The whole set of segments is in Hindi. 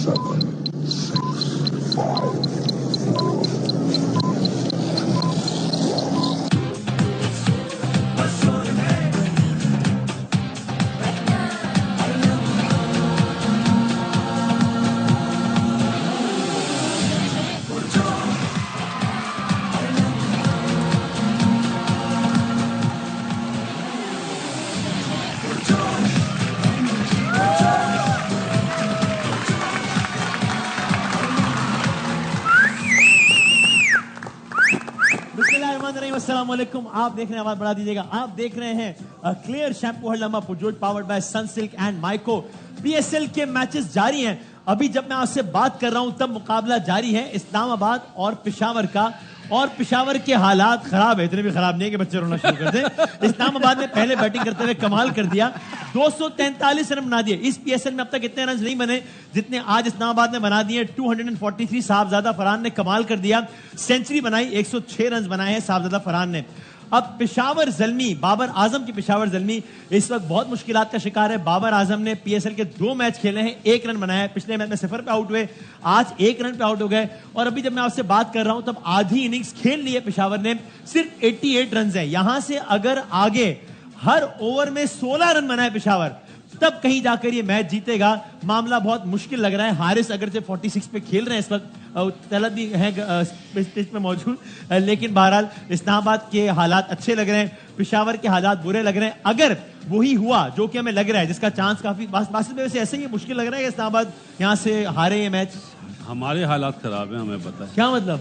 7, 6, 5, 4. अस्सलामुअलैकुम। आप देख रहे हैं, आवाज बढ़ा दीजिएगा। आप देख रहे हैं क्लियर शैम्पू हल्लमा पुजोट powered by Sunsilk and Mico. PSL के मैचेस जारी हैं। अभी जब मैं आपसे बात कर रहा हूं तब मुकाबला जारी है इस्लामाबाद और पेशावर का, और पेशावर के हालात खराब है, इतने भी खराब नहीं है कि बच्चे रोना शुरू कर दें। इस्लामाबाद ने पहले बैटिंग करते हुए कमाल कर दिया, 243 रन बना दिए। इस पीएसएल में अब तक इतने रन नहीं बने जितने आज इस्लामाबाद ने बना दिए। 243 साहबजादा फरहान ने कमाल कर दिया, सेंचुरी बनाई, 106 रन बनाए हैं साहबजादा फरहान ने। अब पेशावर ज़ल्मी, बाबर आजम की पेशावर ज़ल्मी इस वक्त बहुत मुश्किलात का शिकार है। बाबर आजम ने पीएसएल के 2 मैच खेले हैं, 1 रन बनाया है। पिछले मैच में 0 पे आउट हुए, आज 1 रन पे आउट हो गए। और अभी जब मैं आपसे बात कर रहा हूं तब आधी इनिंग्स खेल ली है पेशावर ने, सिर्फ 88 रन है। यहां से अगर आगे हर ओवर में 16 रन बनाए पेशावर, तब कहीं जाकर ये मैच जीतेगा। मामला बहुत मुश्किल लग रहा है। हारिस अगर से 46 पे खेल रहे हैं इस वक्त, तलब भी है पिच में मौजूद, लेकिन बहरहाल इस्लामाबाद के हालात अच्छे लग रहे हैं, पेशावर के हालात बुरे लग रहे हैं। अगर वही हुआ जो कि हमें लग रहा है, जिसका चांस काफी वास्तव में वैसे ऐसे ही मुश्किल लग रहा है कि इस्लामाबाद यहां से हारे ये मैच। हमारे हालात खराब हैं, हमें पता है। क्या मतलब?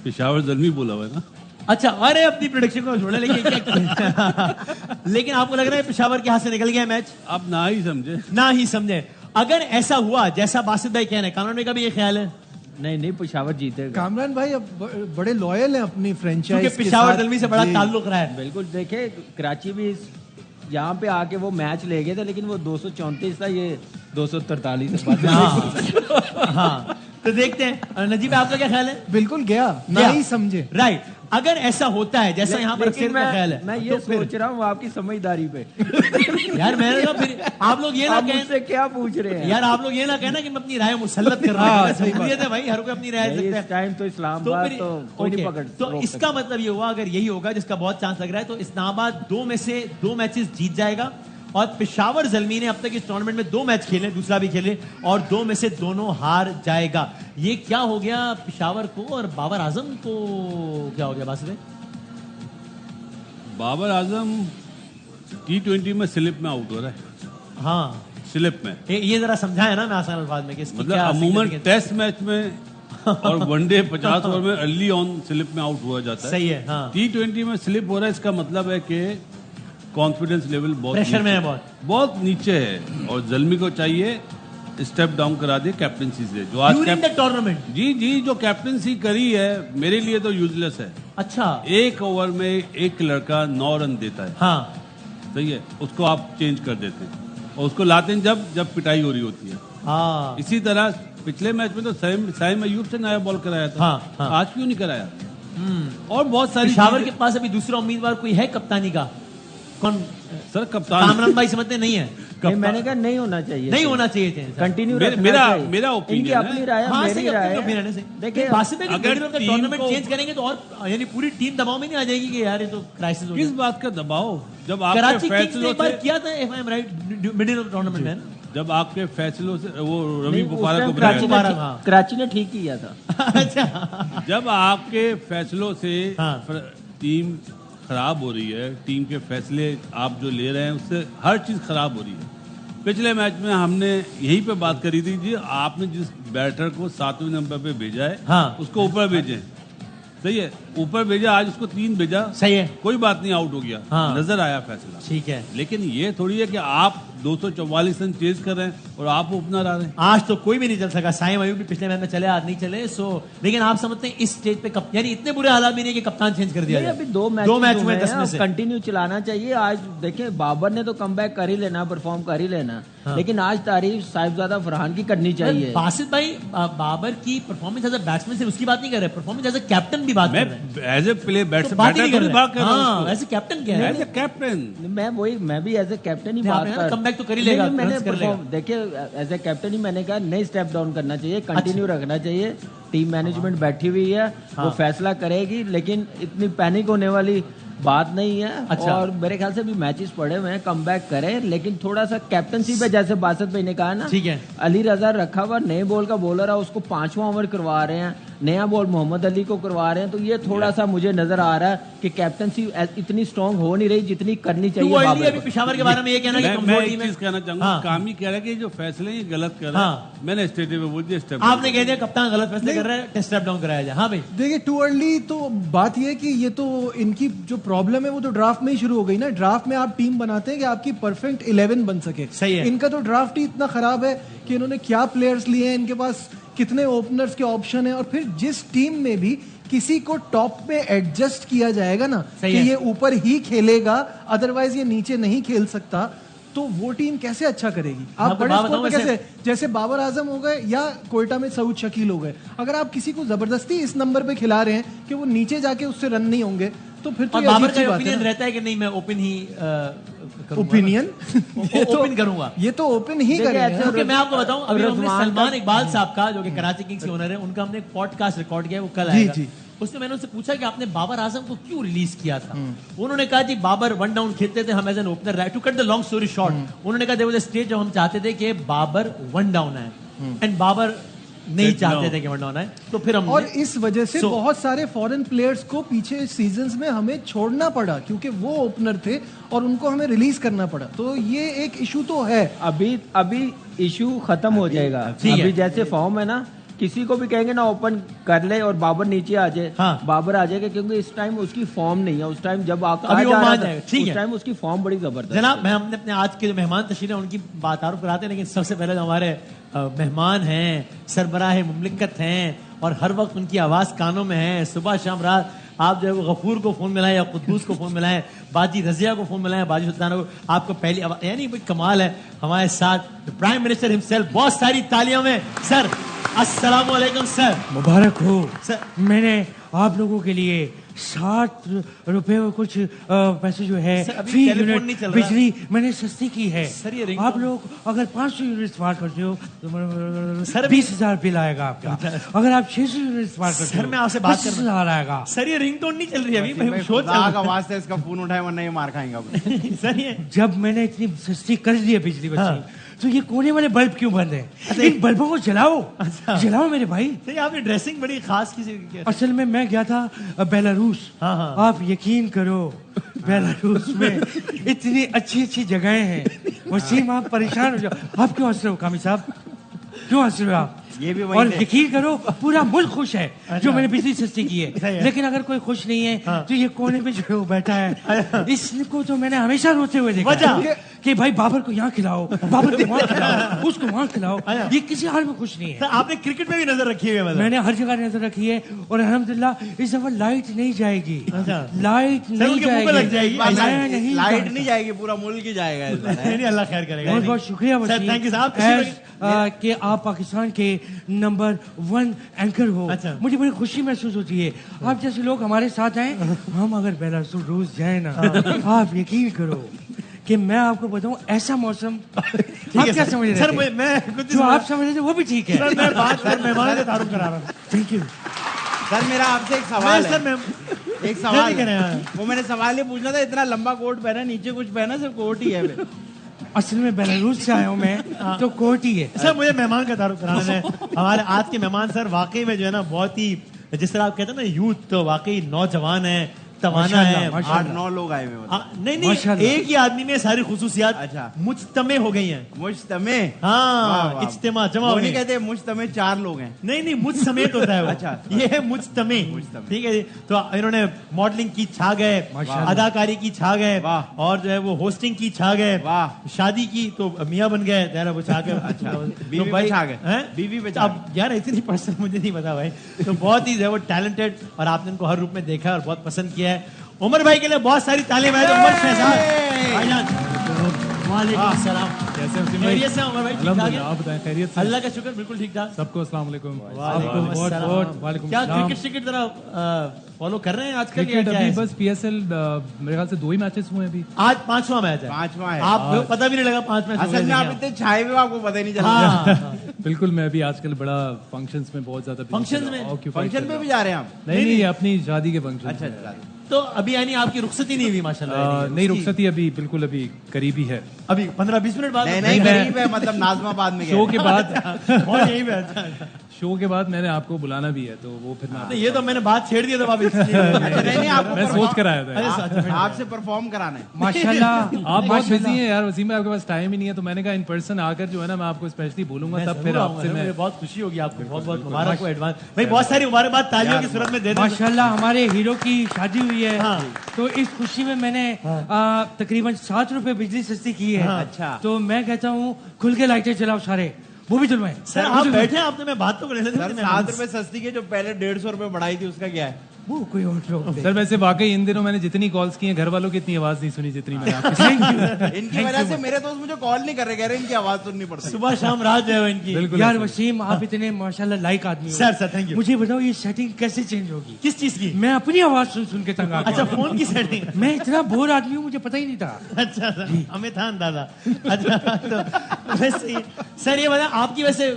पेशावर ज़ल्मी बोला हुआ है ना। अच्छा, अरे अपनी प्रेडिक्शन को छोड़े, लेकिन लेकिन आपको लग रहा है पेशावर के हाथ से निकल गया मैच? आप ना ही समझे, ना ही समझे। अगर ऐसा हुआ जैसा बासित भाई कह रहे हैं, कामरान भाई का भी ये ख्याल है? नहीं, पेशावर जीतेगा। कामरान भाई अब बड़े लॉयल हैं अपनी फ्रेंचाइज के साथ। पेशावर ज़ल्मी से बड़ा ताल्लुक रहा है। बिल्कुल, देखे कराची भी यहाँ पे आके वो मैच ले गए थे, लेकिन वो 234 था, ये 243। हाँ, तो देखते हैं। नजीब आपका क्या ख्याल है? बिल्कुल गया, ना ही समझे। राइट, अगर ऐसा होता है जैसा यहाँ पर अक्सर का ख्याल है, मैं ये तो सोच रहा हूँ आपकी समझदारी पे। यार मैंने तो फिर आप लोग ये ना कहें, मुझसे क्या पूछ रहे हैं यार, आप लोग ये ना कहना कि मैं अपनी राय मुसल्लत कर रहा हूँ। सही बात है भाई, हर कोई अपनी राय सकता है। इस टाइम तो इस्लामाबाद तो कोई नहीं पकड़। तो इसका मतलब ये हुआ, अगर यही होगा जिसका बहुत चांस लग रहा है, तो इस्लामाबाद 2 में से 2 मैचेस जीत जाएगा। और पेशावर ज़ल्मी ने अब तक इस टूर्नामेंट में 2 मैच खेले, दूसरा भी खेले, और 2 में से दोनों हार जाएगा। ये क्या हो गया पेशावर को और बाबर आजम को? क्या हो गया बासित? बाबर आजम T20 में स्लिप में आउट हो रहा है। हाँ, स्लिप में ये जरा समझाया ना मैं आसान अल्फाज में कि मतलब अमूमन टेस्ट मैच में और वनडे 50 ओवर में अर्ली ऑन स्लिप में आउट हुआ जाता है। सही है। हाँ, T20 में स्लिप हो रहा है, इसका मतलब है कि कॉन्फिडेंस लेवल बहुत प्रेशर में है, बहुत नीचे है। और ज़ल्मी को चाहिए स्टेप डाउन करा दे कैप्टनसी से, जो आज टूर्नामेंट। जी जो कैप्टनसी करी है मेरे लिए तो यूजलेस है। अच्छा, 1 ओवर में एक लड़का 9 रन देता है। हाँ सही है, उसको आप चेंज कर देते हैं और उसको लाते हैं जब पिटाई हो रही होती है। हाँ, इसी तरह पिछले मैच में तो साइम अयूब से नया बॉल कराया था। हाँ। आज क्यों नहीं कराया? और बहुत सारी पेशावर के पास अभी दूसरा उम्मीदवार कोई है कप्तानी का? कौन सर? कप्तान कामरान भाई समझते नहीं है? मैंने कहा नहीं होना चाहिए, नहीं होना चाहिए थे। कंटिन्यू मेरा ओपिनियन है। अपनी राय हाँ, मेरी राय है। देखिए अगर टूर्नामेंट चेंज करेंगे तो और यानी पूरी टीम दबाव में नहीं आ जाएगी कि यार ये तो क्राइसिस हो गया। किस बात का दबाव? जब कराची आपके किंग्स ने फैसलों एक बार से किया था, if I am right, middle of tournament में, जब आपके फैसलों से वो रवि उस बुखारा टाइम को कराची ने ठीक किया था। अच्छा, जब आपके फैसलों से हाँ। टीम खराब हो रही है, टीम के फैसले आप जो ले रहे हैं उससे हर चीज खराब हो रही है। पिछले मैच में हमने यहीं पे बात करी थी जी, आपने जिस बैटर को 7वें नंबर पे भेजा है, हाँ। उसको ऊपर भेजे। सही है, ऊपर भेजा, आज उसको 3 भेजा, सही है, कोई बात नहीं, आउट हो गया। हाँ। नजर आया फैसला, ठीक है। लेकिन ये थोड़ी है कि आप 244 रन चेज कर रहे हैं और आप ओपनर आ रहे हैं। आज तो कोई भी नहीं चल सका। साइम अयूब भी पिछले मैच में चले, आज नहीं चले। लेकिन आप समझते हैं इस स्टेज पे यानी इतने बुरे हालात भी नहीं कि कप्तान चेंज कर दिया जाए? अभी 2 मैच में 10 में से कंटिन्यू चलाना चाहिए। आज देखें, बाबर ने तो कमबैक कर ही लेना, परफॉर्म कर ही लेना। लेकिन आज तारीफ साहिबजादा फरहान की करनी चाहिए। बासित भाई बाबर की परफॉर्मेंस एज अ बैट्समैन से उसकी बात नहीं कर रहे, परफॉर्मेंस एज अ कैप्टन भी बात कर रहे हैं। एज ए प्ले तो बात ही नहीं कर रहे हैं। एज अ कैप्टन क्या है? एज ए कैप्टन मैं भी एज ए कैप्टन ही बात कर, कमबैक तो कर ही लेगा, मैंने कर लेगा। देखिए एज ए कैप्टन ही मैंने कहा नहीं स्टेप डाउन करना चाहिए, कंटिन्यू रखना चाहिए। टीम मैनेजमेंट बैठी हुई है, वो फैसला करेगी, लेकिन इतनी पैनिक होने वाली बात नहीं है। अच्छा। और मेरे ख्याल से भी मैचेस पड़े हुए हैं, कमबैक करें, लेकिन थोड़ा सा कैप्टनसी पे जैसे बासत भाई ने कहा ना, ठीक है। अली रजा रखा हुआ नए बॉल का बॉलर है, उसको 5वां ओवर करवा रहे हैं, नया बॉल मोहम्मद अली को करवा रहे हैं, तो ये थोड़ा सा मुझे नजर आ रहा है कि कैप्टनसी इतनी स्ट्रांग हो नहीं रही जितनी करनी चाहिए। अभी पेशावर के बारे में ये कहना कि कमजोर टीम है। चीज कहना चाहूंगा, कामी कह रहा है कि जो फैसले ये गलत कर रहा है। मैंने स्टेट पे बोल दिया स्टेप, आपने कह दिया कप्तान गलत फैसले कर रहा है, स्टेप डाउन कराया जाए। हाँ भाई देखिए टू अर्ली, तो बात ये है कि ये तो इनकी जो प्रॉब्लम है वो तो ड्राफ्ट में ही शुरू हो गई ना। ड्राफ्ट में आप टीम बनाते हैं कि आपकी परफेक्ट 11 बन सके। सही है। इनका तो ड्राफ्ट ही इतना खराब है कि इन्होंने क्या प्लेयर्स लिए हैं, इनके पास कितने ओपनर्स के ऑप्शन है, और फिर जिस टीम में भी किसी को टॉप पे एडजस्ट किया जाएगा ना कि ये ऊपर ही खेलेगा, अदरवाइज ये नीचे नहीं खेल सकता, तो वो टीम कैसे अच्छा करेगी? आप बड़े स्कोर पे कैसे, जैसे बाबर आजम हो गए या कोयटा में सऊद शकील हो गए, अगर आप किसी को जबरदस्ती इस नंबर पे खिला रहे हैं कि वो नीचे जाके उससे रन नहीं होंगे, तो फिर तो बाबर का ओपिनियन रहता है कि नहीं मैं ओपन ही ओपिनियन ओपन करूंगा, ये तो ओपन ही करेंगे। क्योंकि मैं आपको बताऊं, अभी हमने सलमान इकबाल साहब का, जो कि कराची किंग्स के ओनर है, उनका हमने एक पॉडकास्ट रिकॉर्ड किया है, वो कल आएगा। उसने मैंने उनसे पूछा कि आपने बाबर आजम को क्यों रिलीज किया था। उन्होंने कहा जी बाबर वन डाउन खेलते थे, हम एज एन ओपनर रहे। To cut the long story short, उन्होंने कहा देयर वाज अ स्टेज जब हम चाहते थे कि बाबर वन डाउन आए, एंड बाबर नहीं चाहते थे कि वन डाउन आए, तो फिर हम, और इस वजह से बहुत सारे फॉरेन प्लेयर्स को पीछे सीजन्स में हमें छोड़ना पड़ा, क्योंकि वो ओपनर थे और उनको हमें रिलीज करना पड़ा। तो ये एक इशू तो है। अभी इशू खत्म हो जाएगा। अभी जैसे फॉर्म है ना, किसी को भी कहेंगे ना ओपन कर ले और बाबर नीचे आ जाए, बाबर आ जाएगा, क्योंकि इस टाइम उसकी फॉर्म नहीं है। उस टाइम जब आप उस टाइम उसकी फॉर्म बड़ी जबरदस्त। जनाब मैं हमने अपने आज के जो मेहमान तशरीफ है उनकी बात आरोप कराते हैं, लेकिन सबसे पहले जो हमारे मेहमान हैं, सरबराह मुमलिकत हैं, और हर वक्त उनकी आवाज कानों में है, सुबह शाम रात। आप जो है वो गफूर को फोन मिलाएं या कुद्दूस को फोन मिलाएं, बाजी रजिया को फोन मिलाएं, बाजी सुल्ताना को, आपको पहली आवाज, यानी कमाल है। हमारे साथ प्राइम मिनिस्टर हिमसेल्फ, बहुत सारी तालियों में सर। अस्सलाम वालेकुम सर। मुबारक हो सर। मैंने आप लोगों के लिए 60 रुपए और कुछ पैसे जो है फी यूनिट बिजली मैंने सस्ती की है। आप लोग अगर 500 यूनिट इस्तेमाल करते हो तो सर 20,000 बिल आएगा आपका। अगर आप 600 यूनिट इस्तेमाल करते हो, सर मैं आपसे बात कर 25,000 आएगा। सर ये रिंगटोन नहीं चल रही अभी, आवाज से इसका फोन उठाए वरना ये मार खाएंगा। सर ये जब मैंने इतनी सस्ती कर दी है बिजली बच्ची, तो ये कोने वाले बल्ब क्यों बंद है? इन बल्बों को जलाओ, जलाओ मेरे भाई। सही, आपने ड्रेसिंग बड़ी खास की। असल में मैं गया था बेलारूस। आप यकीन करो बेलारूस में इतनी अच्छी अच्छी जगहें हैं, वसीम आप परेशान हो जाओ। आप क्यों हंस रहे हो कामी साहब, क्यों हंस रहे हो आप? ये भी और यकीन करो पूरा मुल्क खुश है जो मैंने बिजली सस्ती की है। लेकिन अगर कोई खुश नहीं है तो ये कोने पे जो है वो बैठा है, इसको तो मैंने हमेशा रोते हुए देखा कि भाई बाबर को यहाँ खिलाओ, बाबर को वहाँ खिलाओ, उसको वहाँ खिलाओ। ये किसी हाल में खुश नहीं है। आपने क्रिकेट में भी नजर रखी है? मैंने हर जगह नजर रखी है, और अल्हम्दुलिल्लाह इस दफा लाइट नहीं जाएगी। लाइट नहीं जाएगी, लाइट नहीं जाएगी, पूरा मुल्क ही जाएगा। अल्लाह खैर करेगा। बहुत बहुत शुक्रिया थैंक यू साहब कि आप पाकिस्तान के नंबर 1 एंकर हो। मुझे बड़ी खुशी महसूस होती है आप जैसे लोग हमारे साथ आए। हम अगर बेलारूस जाए ना, आप यकीन करो कि मैं आपको बताऊं ऐसा मौसम आप क्या समझ रहे सर? थे? मैं कुछ जो आप समझ रहे थे वो भी ठीक है। सर मैं बात मेहमान का तारुफ करा रहा हूँ। Thank you sir. मेरा आपसे एक सवाल है। सर एक सवाल है। वो मैंने सवाल ये पूछना था, इतना लंबा कोट पहना, नीचे कुछ पहना, सिर्फ कोट ही है। असल में बेलारूस से आया हूँ मैं, तो कोट ही है। सर मुझे मेहमान का तारुफ कराना है। हमारे आज के मेहमान सर वाकई में जो है ना बहुत ही, जिस तरह आप कहते हैं ना यूथ, तो वाकई नौजवान है, तवाना है। 8-9 लोग आए हुए। नहीं एक ही आदमी में सारी खुसूसियात मुज्तमे हो गई हैं। मुज्तमे? हाँ, इज्तिमा जमा हो गए। नहीं कहते मुज्तमे 4 लोग हैं। नहीं मुझ समेत होता है वो। अच्छा, ये है मुज्तमे। ठीक है जी। तो इन्होंने मॉडलिंग की छा गए, अदाकारी की छा गए, और जो है वो होस्टिंग की छा गए, शादी की तो मियाँ बन गए, वो छा गए। अच्छा, बीवी पे छा गए। बीवी पे अब यार इतनी पर्सन मुझे नहीं पता भाई। तो बहुत ही वो टैलेंटेड, और आपने इनको हर रूप में देखा और बहुत पसंद किया है। उमर भाई के लिए बहुत सारी तालियां। उमर शहजाद भाईजान, वालेकुम सलाम। कैसे हैं खैरियत से उमर भाई? ठीक ठाक है? आप बताएं खैरियत से? अल्लाह का शुक्र, बिल्कुल ठीक ठाक। सबको अस्सलाम वालेकुम। वालेकुम क्या क्रिकेट जरा फॉलो कर रहे हैं आजकल? क्रिकेट अभी बस PSL मेरे ख्याल से 2 ही मैचेस हुए अभी। आज 5वां मैच है। 5वां है। आप पता भी नहीं लगा 5 मैच असल में आप इतने छाए हुए आपको पता ही नहीं चला। हाँ। बिल्कुल, मैं अभी आजकल बड़ा फंक्शंस में बहुत ज्यादा फंक्शन में भी जा रहे हैं आप? नहीं, अपनी शादी के फंक्शन। अच्छा। तो अभी यानी आपकी रुखसती नहीं हुई माशाल्लाह? नहीं, रुखसती अभी बिल्कुल अभी करीबी है। अभी 15-20 मिनट बाद? नहीं करीब है, मतलब नाजमाबाद में शो के बाद यही बात शो के बाद मैंने आपको बुलाना भी है, तो वो फिर मैं ये तो मैंने बात छेड़ दिया था आप नहीं आपको मैं सोच कर आया था आपसे परफॉर्म कराना है। माशाल्लाह आप बहुत बिजी हैं यार वसीम भाई, आपके पास टाइम ही नहीं है, तो मैंने कहा इन पर्सन आकर जो है ना मैं आपको स्पेशली बोलूंगा, तब फिर आपसे मैं बहुत खुशी होगी आपको। बहुत मुबारक हो एडवांस भाई, बहुत सारी मुबारकबाद तालियों की सूरत में दे दें। माशाल्लाह हमारे हीरो की शादी हुई है, तो इस खुशी में मैंने तकरीबन 7 रुपए बिजली सस्ती की है। अच्छा। तो मैं कहता हूँ खुल के लाइटें चलाओ सारे, वो भी चलवाएं। सर आप बैठे हैं, आपने मैं बात तो कर लेते। 7 रुपए सस्ती के जो पहले 150 रुपए बढ़ाई थी उसका क्या है? वो कोई और लोग सर वैसे वाकई इन दिनों मैंने जितनी कॉल्स की हैं घर वालों की इतनी आवाज नहीं सुनी जितनी मैंने आपकी। इनकी वजह से मेरे दोस्त मुझे कॉल नहीं कर रहे, कह रहे इनकी आवाज सुननी पड़ती। सुबह शाम रात जो है इनकी। बिल्कुल यार वसीम, आप इतने माशाल्लाह लाइक आदमी हो। Sir thank you. मुझे बताओ ये सेटिंग कैसे चेंज होगी? किस चीज की? मैं अपनी आवाज सुन सुन के तंग आ गया। अच्छा, फोन की सेटिंग। मैं इतना बोर आदमी हूँ, मुझे पता ही नहीं था। अच्छा हमें था अंदाजा। अच्छा तो वैसे सर ये बता, आपकी वैसे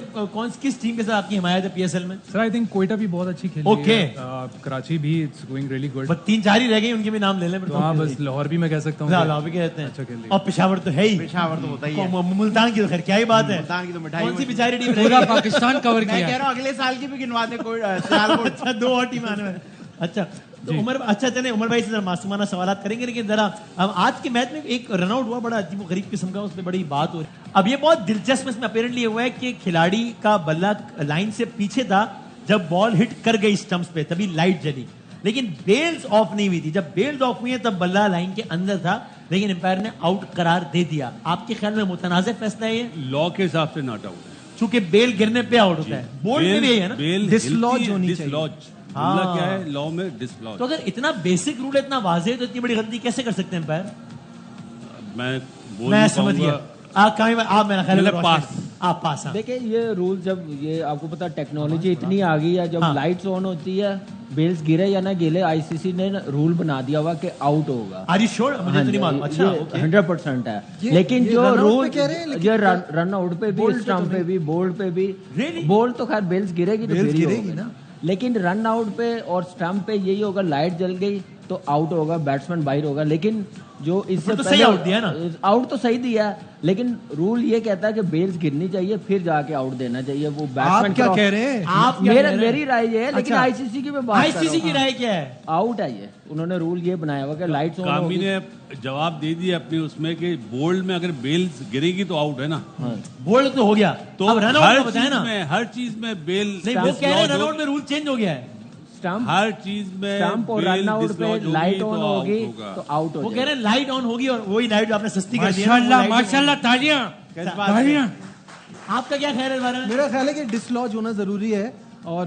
किस टीम के साथ आपकी हिमायत है PSL में? सर आई थिंक कोयटा भी बहुत अच्छी खेली Okay. है, कराची भी इट्स गोइंग रियली गुड। बस 3-4 ही रह गई, उनके भी नाम ले लें। तो हाँ, बस लाहौर भी मैं कह सकता हूँ। लाहौर भी कहते हैं। अच्छा खेल रही है। और पेशावर तो है ही। पेशावर तो होता ही है। मुल्तान की तो खैर क्या ही बात है। मुल्तान की तो मिठाई कौन सी बेचारी टीम पूरा पाकिस्तान कवर मैं किया। कह रहा हूँ अगले साल की भी गिनवा दे कोई सियालकोट। अच्छा 2 और टीम आने में। अच्छा तो उमर अच्छा चले, उमर भाई से जरा मासूमाना सवालात करेंगे, लेकिन जरा अब आज के मैच में एक रनआउट हुआ बड़ा अजीब गरीब किस्म का, उस पर बड़ी बात हो रही। अब ये बहुत दिलचस्प इसमें अपेरेंटली हुआ है कि खिलाड़ी का बल्ला लाइन से पीछे था, जब बॉल हिट कर गई स्टंप्स पे तभी लाइट जली, लेकिन बेल्स ऑफ नहीं हुई थी। जब बेल्स ऑफ हुई है तब बल्ला लाइन के अंदर था, लेकिन एम्पायर ने आउट करार दे दिया। आपके ख्याल में मुतनाज़ फैसला है ये? लॉ के हिसाब से नॉट आउट है, चूंकि बेल गिरने पे आउट होता है। बोल्ड में भी यही है ना? बेल डिसलॉज होनी चाहिए। डिसलॉज हाँ। क्या है लॉ में? डिसलॉज। तो अगर इतना बेसिक रूल है, इतना वाज़ेह, तो इतनी बड़ी गलती कैसे कर सकते हैं एम्पायर? मैं समझ गया। आप मेरा ख्याल है पास। आप पास। देखिए ये रूल जब ये आपको पता टेक्नोलॉजी इतनी आ गई है, जब लाइट्स ऑन होती है बेल्स गिरे या ना गिरे, ICC ने रूल बना दिया हुआ कि आउट होगा। Are you sure? मुझे तो नहीं मालूम। अच्छा 100% है, लेकिन जो रूल ये रन आउट पे भी, स्टंप पे भी, बोल्ड पे भी। बोल्ड तो खैर बेल्स गिरेगी तो गिरेगी ना, लेकिन रन आउट पे और स्टंप पे यही होगा, लाइट जल गई तो आउट होगा, बैट्समैन बाहर होगा। लेकिन जो इससे तो सही आउट दिया ना, आउट तो सही दिया, लेकिन रूल ये कहता है कि बेल्स गिरनी चाहिए फिर जाके आउट देना चाहिए। वो बैट्समैन क्या कह रहे हैं? आप मेरी राय ये है, लेकिन अच्छा। ICC की मैं बात कर रहा ICC की हूं। राय क्या है? आउट है ये, उन्होंने रूल ये बनाया हुआ कि लाइट्स ऑन कामी होगी। ने जवाब दे दिया अपने उसमें कि बोल्ड में अगर बेल्स गिरेगी तो आउट है ना। बोल्ड तो हो गया, तो अब रन आउट बताया ना। हर चीज में बेल नहीं, वो कह रहे हैं रन आउट में रूल चेंज हो गया है। स्टंप हर चीज में स्टंप और रन आउट पे लाइट ऑन होगी तो आउट हो वो कह रहे हैं लाइट ऑन होगी, और वही लाइट जो आपने सस्ती कर दी है ना, वो माशाल्लाह light माशाल्लाह, तालियां तालियां। आपका क्या ख्याल है इस बारे में? मेरा ख्याल है कि डिसलॉज होना जरूरी है, और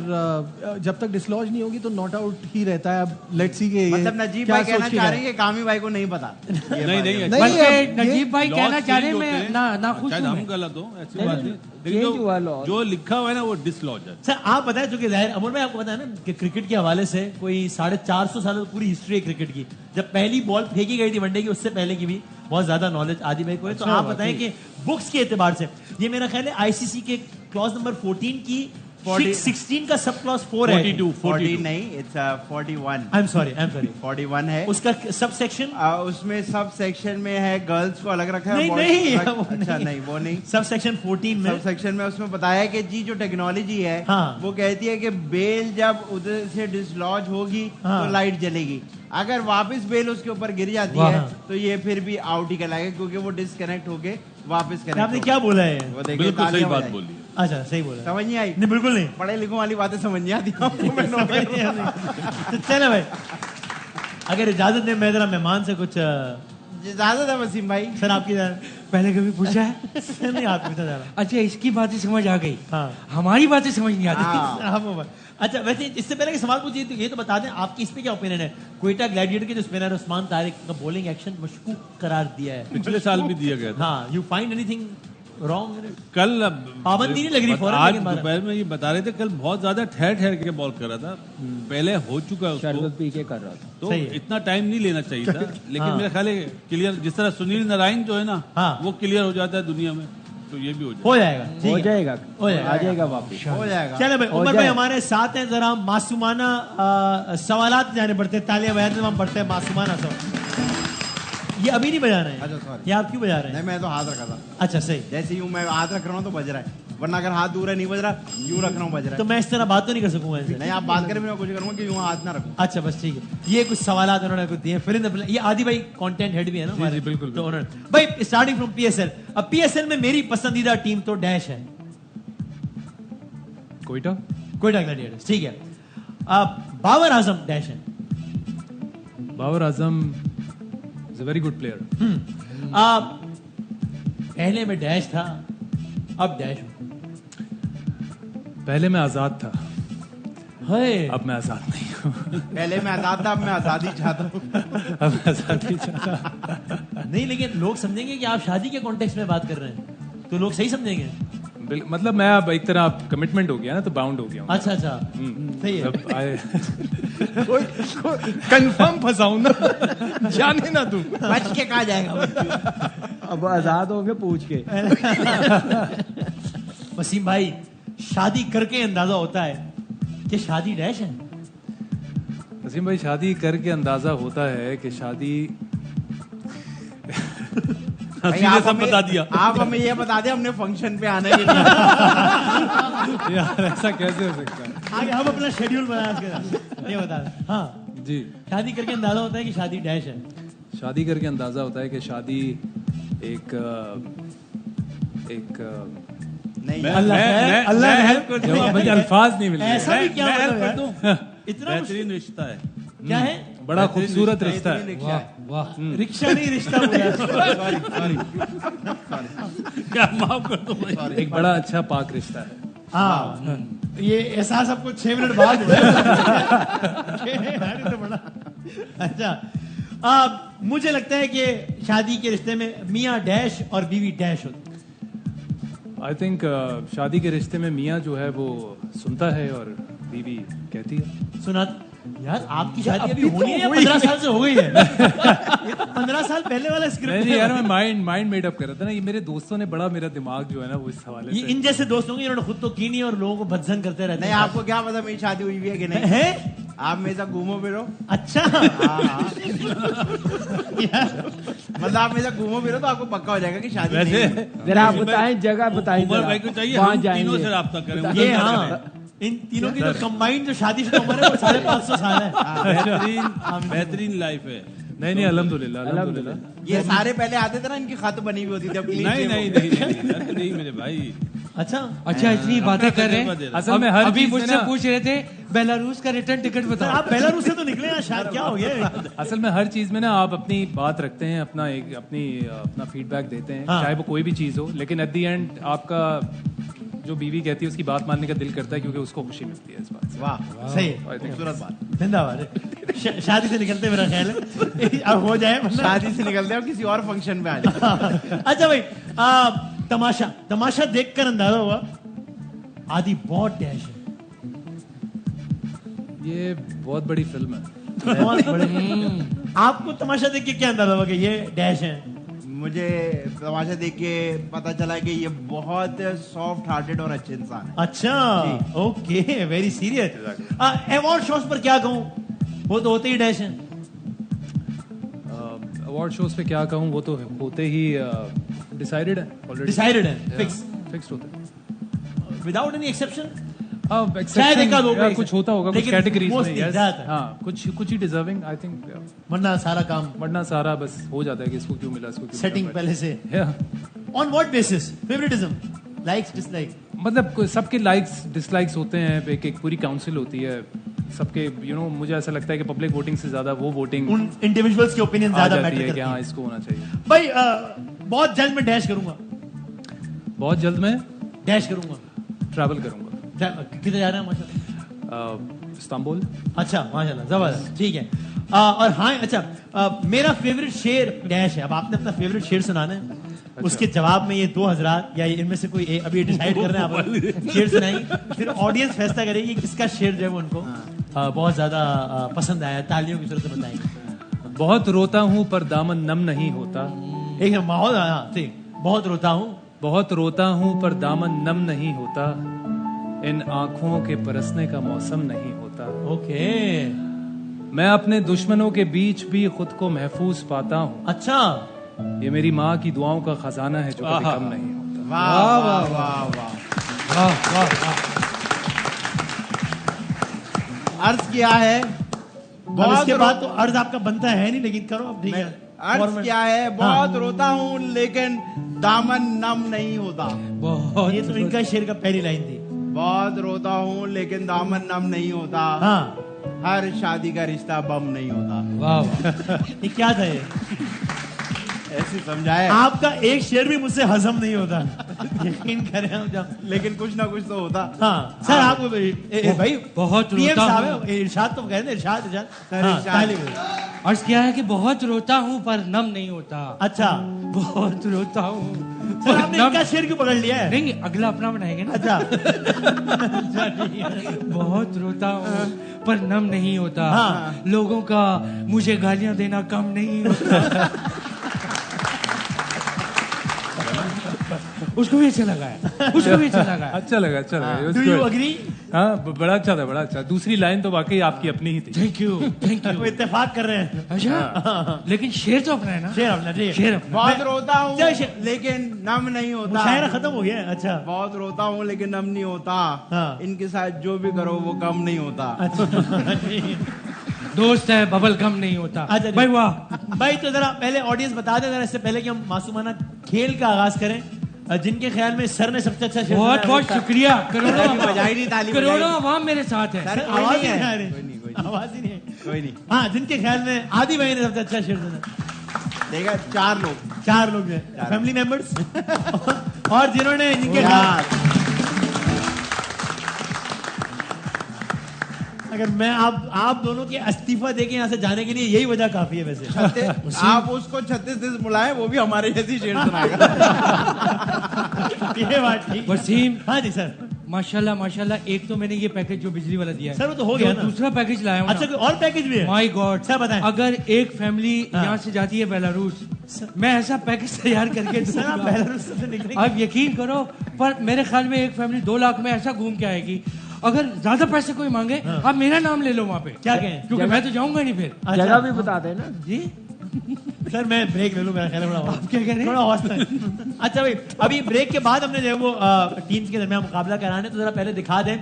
जब तक डिसलॉज नहीं होगी तो नॉट आउट ही रहता है। अब लेट्स सी के मतलब नजीब भाई कहना चाह रहे हैं कि कामी भाई को नहीं पता। नहीं बल्कि नजीब भाई कहना चाह रहे हैं मैं ना खुश हूं। हम गलत हो ऐसी बात नहीं, चेंज हुआ लेकिन law। जो लिखा हुआ है ना वो डिसलॉज है। सर आप बताएं, चूंकि जाहिर अमर भाई आपको पता है ना कि क्रिकेट के हवाले से कोई 450 साल पूरी हिस्ट्री है क्रिकेट की। जब पहली बॉल फेंकी गई थी वनडे की, उससे पहले की भी बहुत ज्यादा नॉलेज आदि भाई को है। तो आप बताएं कि बुक्स के एतबार से ये मेरा ख्याल है ICC के क्लॉज नंबर 14 की 16 का सब क्लॉज 4 है। 42 नहीं, इट्स 41। आई एम सॉरी 41 है उसका सब सेक्शन। उसमें सब सेक्शन में है गर्ल्स को अलग रखा है। नहीं, नहीं वो नहीं। सब सेक्शन 14 में, सब सेक्शन में उसमें बताया है कि जी जो टेक्नोलॉजी है हाँ। वो कहती है कि बेल जब उधर से डिसलॉज होगी हाँ। तो लाइट जलेगी। अगर वापस बेल उसके ऊपर गिर जाती है तो ये फिर भी आउट ही कहलाएगा, क्योंकि वो डिस्कनेक्ट होके वापस कनेक्ट। आपने क्या बोला है? वो देखिए, बिल्कुल सही तालियां बात बजाई। बोली। अच्छा सही बोला। समझ नहीं आई? नहीं बिल्कुल नहीं। पढ़े लिखों वाली बातें समझ नहीं आती आपको। मैं नोट कर रहा हूं। तो चले भाई, अगर इजाजत दें मैं जरा मेहमान से कुछ इजाजत है वसीम भाई। सर आपकी पहले कभी पूछा है? नहीं, आप पूछा जा रहा। अच्छा इसकी बातें समझ आ गई, हाँ। हमारी बातें समझ नहीं आती। हाँ। अच्छा, वैसे इससे पहले कि सवाल पूछिए तो ये तो बता दें आपकी इस पे क्या ओपिनियन है? क्वेटा ग्लैडिएटर के जो स्पिनर उस्मान तारिक का बॉलिंग एक्शन मशकूक करार दिया है, पिछले साल भी दिया गया था। हाँ, यू फाइंड एनीथिंग रॉन्ग? कल पाबंदी नहीं लग रही फौरन, आज लेकिन बारह- दोपहर में ये बता रहे थे, कल बहुत ज्यादा ठहर ठहर के बॉल कर रहा था, पहले हो चुका है उसको, शरबत पी के कर रहा था। तो सही है। इतना टाइम नहीं लेना चाहिए था। लेकिन मेरा ख्याल है क्लियर, जिस तरह सुनील नारायण जो है ना, हाँ। वो क्लियर हो जाता है दुनिया में, तो ये भी हो जाएगा। हो जाएगा, हो ठीक है। जाएगा, हो जाएगा। आ जाएगा वापस। हो जाएगा। चले भाई, हो उमर भाई जाए। हमारे साथ हैं, जरा हम मासूमाना सवालात जाने पड़ते हैं, तालियां बजाते हम पढ़ते हैं मासूमाना सवाल। ये अभी नहीं बजा रहे हैं? अच्छा, sorry। ये आप क्यों बजा रहे नहीं, हैं? मैं तो हाथ रखा था। अच्छा, सही। जैसे यूं मैं हाथ रख रहा हूँ तो बज रहा है, वरना अगर हाथ दूर है नहीं बज रहा, यूं रख रहा हूँ बज रहा तो है। मैं इस तरह बात तो नहीं कर सकूंगा ऐसे? नहीं, आप बात करें, मैं कोशिश करूंगा कि यूं हाथ ना रखूं। अच्छा, बस ठीक है। ये कुछ सवालात उन्होंने कुछ दिए, फिर ये आदि भाई कंटेंट हेड भी है ना हमारे? जी, बिल्कुल, तो उन्होंने भाई स्टार्टिंग फ्रॉम पीएसएल, अब पीएसएल में मेरी पसंदीदा टीम तो डैश है, कोयटा। कोयटा ग्लैडिएटर्स, ठीक है। अब बाबर आजम डैश है। Babar Azam is a very good player. अब पहले में डैश था, अब डैश हूं। पहले मैं आजाद था, है अब मैं आजाद नहीं हूँ। पहले मैं आजाद था, अब मैं आजादी चाहता हूँ। अब मैं आजाद नहीं चाहता। नहीं, लेकिन लोग समझेंगे कि आप शादी के कॉन्टेक्स्ट में बात कर रहे हैं, तो लोग सही समझेंगे। मतलब मैं अब एक तरह कमिटमेंट हो गया ना, तो बाउंड हो गया हूँ। अच्छा अच्छा, सही है। मतलब कंफर्म फंसाऊं ना, जाने ना तू। बच के कहा जाएगा। अब आजाद होंगे पूछ के। वसीम भाई, शादी करके अंदाजा होता है कि शादी डैश है। वसीम भाई, शादी करके अंदाजा होता है कि शादी भाई, सीधे आप सब हमें- बता दिया। आप हमें ये बता दें हमने फंक्शन पे आने के लिए। यार ऐसा कैसे हो सकता है? आगे हम अपना शेड्यूल बनाया इसके साथ। ये बता दें। हाँ, जी, शादी करके अंदाजा होता है कि शादी डैश है। शादी करके अंदाजा होता है कि शादी एक नहीं, अल्लाह हेल्प कर दे। मुझे अल्फाज नहीं मिल रहे। ऐसा भी क्या मैं मतलब help कर यार? दूं? इतना बेहतरीन रिश्ता है, क्या है? बड़ा खूबसूरत रिश्ता है। रिक्शा है। रिक्शा नहीं, रिश्ता बोला। क्या माफ कर दो भाई। एक बड़ा अच्छा पाक रिश्ता है। हाँ, ये एहसास आपको 6 मिनट बाद हुआ है। ये तो बड़ा अच्छा। मुझे लगता है कि शादी के रिश्ते में मियाँ डैश और बीवी डैश होती है। आई थिंक शादी के रिश्ते में मियाँ जो है वो सुनता है और बीवी कहती है। सुना यार, आपकी शादी अभी होनी है, 15 साल से हो गई है। ये तो 15 साल पहले वाला स्क्रिप्ट नहीं यार, मैं माइंड मेड अप कर रहा था ना। ये मेरे दोस्तों ने बड़ा मेरा दिमाग जो है ना वो इस हवाले ये से। इन जैसे दोस्त होंगे इन्होंने खुद तो की नहीं और लोगों को भत्सन करते रहते नहीं, हैं। आपको क्या पता मेरी शादी हुई भी है कि नहीं? है? आप मेरे साथ घूमो फिरो। अच्छा। मतलब आप मेरे साथ घूमो फिरो तो आपको पक्का हो जाएगा कि शादी नहीं वैसे है। जरा आप बताएं, जगह बताएं। उमर जरा। भाई को चाहिए वहाँ हम तीनों जाएंगे। से राब्ता करें। ये हाँ, इन तीनों की जो कंबाइंड जो शादीशुदा उम्र है वो 550 साल है। बेहतरीन लाइफ है। नहीं अल्हम्दुलिल्लाह अल्हम्दुलिल्लाह। ये सारे पहले आते थे ना, इनकी खत बनी हुई होती थी। अब clean नहीं shave हो नहीं गए। नहीं नहीं मेरे भाई, अच्छा, अच्छा, इतनी बातें कर रहे हैं। असल में हर अभी चीज में मुझसे ना, पूछ रहे थे बेलारूस का रिटर्न टिकट सर बताओ। आप बेलारूस से तो निकले ना, शायद क्या हो गया? असल में हर चीज में ना आप अपनी बात रखते हैं, अपना फीडबैक देते हैं, हाँ। चाहे वो कोई भी चीज हो, लेकिन एट द एंड आपका जो बीवी कहती है उसकी बात मानने का दिल करता है, क्योंकि उसको खुशी मिलती है इस बात से। वाह, सही है, I think खूबसूरत बात। जिंदाबाद। शादी से निकलते मेरा ख्याल है अब हो जाए, वरना- शादी से निकलते हो किसी और फंक्शन पे आ जाए। अच्छा भाई, तमाशा देखकर अंदाजा हुआ आदि बहुत डैश है। ये बहुत बड़ी फिल्म है। बहुत बड़े। आपको तमाशा देख के क्या अंदाजा हुआ कि ये डैश है? मुझे तमाशा देख के पता चला कि ये बहुत सॉफ्ट हार्टेड और अच्छे इंसान है। अच्छा, okay, very serious. Award shows पर क्या कहूँ, वो तो होते ही डैश हैं। अवार्ड शोज पे क्या कहूँ, वो तो होते ही डिसाइडेड है ऑलरेडी। डिसाइडेड है, फिक्स होते हैं विदाउट एनी एक्सेप्शन। अब शायद एक आध होगा, कुछ होता होगा, कुछ लेकिन कैटेगरीज में। mostly yes. ज्यादातर। हाँ, कुछ ही डिजर्विंग आई थिंक। वरना सारा काम वरना सारा बस हो जाता है कि इसको क्यों मिला, इसको क्यों सेटिंग मिला। पहले से। On what basis? Favouritism, likes, dislike? मतलब सबके लाइक्स डिसलाइक्स होते हैं, एक पूरी काउंसिल होती है सबके। मुझे ऐसा लगता है कि पब्लिक वोटिंग से ज्यादा वो वोटिंग उन इंडिविजुअल्स के ओपिनियन आ ज्यादा जाती मैटर है कि करती हाँ है। इसको होना चाहिए। भाई बहुत जल्द मैं डैश करूंगा, बहुत जल्द मैं डैश करूंगा। ट्रैवल करूंगा। किधर जा रहे हैं माशाल्लाह? इस्तांबुल। अच्छा, माशाल्लाह, जबरदस्त, ठीक है। और हाँ, अच्छा, मेरा फेवरेट शेर डैश है। अब आपने अपना फेवरेट शेर सुनाना है। अच्छा। उसके जवाब में ये 2000 या इनमें से कोई अभी डिसाइड कर रहे हैं आप शेर सुनाएंगे, फिर ऑडियंस फैसला करेगी किसका शेर जो है वो उनको बहुत ज्यादा पसंद आया, तालियों की सूरत में बताएंगे। बहुत रोता हूँ पर दामन नम नहीं होता। एक माहौल, ठीक, बहुत रोता हूँ, बहुत रोता हूँ पर दामन नम नहीं होता, इन आंखों के बरसने का मौसम नहीं होता। ओके। मैं अपने दुश्मनों के बीच भी खुद को महफूज पाता हूँ। अच्छा। ये मेरी माँ की दुआओं का खजाना है जो कभी कम नहीं होता। वाह वाह वाह वाह वाह। अर्ज किया है, इसके बाद तो अर्ज आपका बनता है नहीं, लेकिन करो अब, ठीक है। अर्ज क्या है, बहुत रोता हूँ लेकिन दामन नम नहीं होता। बहुत, ये तो इनका शेर का पहली लाइन थी। बहुत रोता हूँ लेकिन दामन नम नहीं होता। हाँ। हर शादी का रिश्ता बम नहीं होता। वाह। ये क्या था ये? ऐसे समझाए। आपका एक शेर भी मुझसे हजम नहीं होता, यकीन करें हम जब, लेकिन कुछ ना कुछ तो होता। हाँ सर, आपको भाई बहुत रोता हूँ, इरशाद तो कह रहे, इरशाद। अर्ज क्या है कि बहुत रोता हूँ पर नम नहीं होता। अच्छा, बहुत रोता हूँ। सर आपने इनका शेर क्यों पकड़ लिया है? नहीं, अगला अपना बनाएंगे ना। अच्छा। बहुत रोता हूँ पर नम नहीं होता। हाँ। लोगों का मुझे गालियां देना कम नहीं होता। उसको भी अच्छा लगा है, उसको भी अच्छा लगा है। अच्छा लगा, अच्छा लगा। Do you agree? हाँ, बड़ा अच्छा था, बड़ा अच्छा। दूसरी लाइन तो वाकई आपकी अपनी ही थी। Thank you, thank you. इत्तेफाक कर रहे हैं। अच्छा, लेकिन शेर तो अपना है ना। शेर अपना, ठीक है। शेर अपना। बहुत रोता हूँ लेकिन नम नहीं होता। शायरा खत्म हो गया। अच्छा। बहुत रोता हूँ लेकिन नम नहीं होता। हाँ। इनके साथ जो भी करो वो कम नहीं होता। दोस्त है, बबल गम नहीं होता। अच्छा भाई वाह। भाई तो जरा पहले ऑडियंस बता दे, जरा इससे पहले कि हम मासूमाना खेल का आगाज करें, जिनके ख्याल में सर ने सबसे अच्छा शेर बहुत बहुत शुक्रिया। ताली करोड़ों आवाम मेरे साथ है। आवाज नहीं आ रही, आवाज ही नहीं है। कोई नहीं। हाँ, जिनके ख्याल में आदि भाई ने सबसे अच्छा शेर सुना। देखा, 4 लोग हैं, फैमिली मेंबर्स और जिन्होंने जिनके अगर मैं आप दोनों के इस्तीफा देके यहाँ से जाने के लिए यही वजह काफी है वैसे। आप उसको 36 बुलाए, वो भी हमारे जैसी शेर सुनाएगा। ये बात ठीक। वसीम। हाँ जी सर। माशाल्लाह माशाल्लाह। एक तो मैंने ये पैकेज जो बिजली वाला दिया है सर, वो तो हो गया ना। दूसरा पैकेज लाया हूं। अच्छा, कोई और पैकेज भी है? My God. सर बताएं। अगर एक फैमिली यहाँ से जाती है बेलारूस, मैं ऐसा पैकेज तैयार करके सर, आप बेलारूस से निकलेंगे? आप यकीन करो, पर मेरे ख्याल में एक फैमिली 2 लाख में ऐसा घूम के आएगी। अगर ज्यादा पैसे कोई मांगे, आप मेरा नाम ले लो वहाँ पे। क्या कहें? क्योंकि मैं तो जाऊंगा नहीं फिर। जगह भी बता देना जी। सर मैं ब्रेक ले लूं, मेरा ख्याल है आप क्या कह रहे हैं? थोड़ा हौसला है। अच्छा भाई, अभी ब्रेक के बाद हमने जो है वो टीम्स के दरमियान मुकाबला कराने, तो जरा पहले दिखा दें।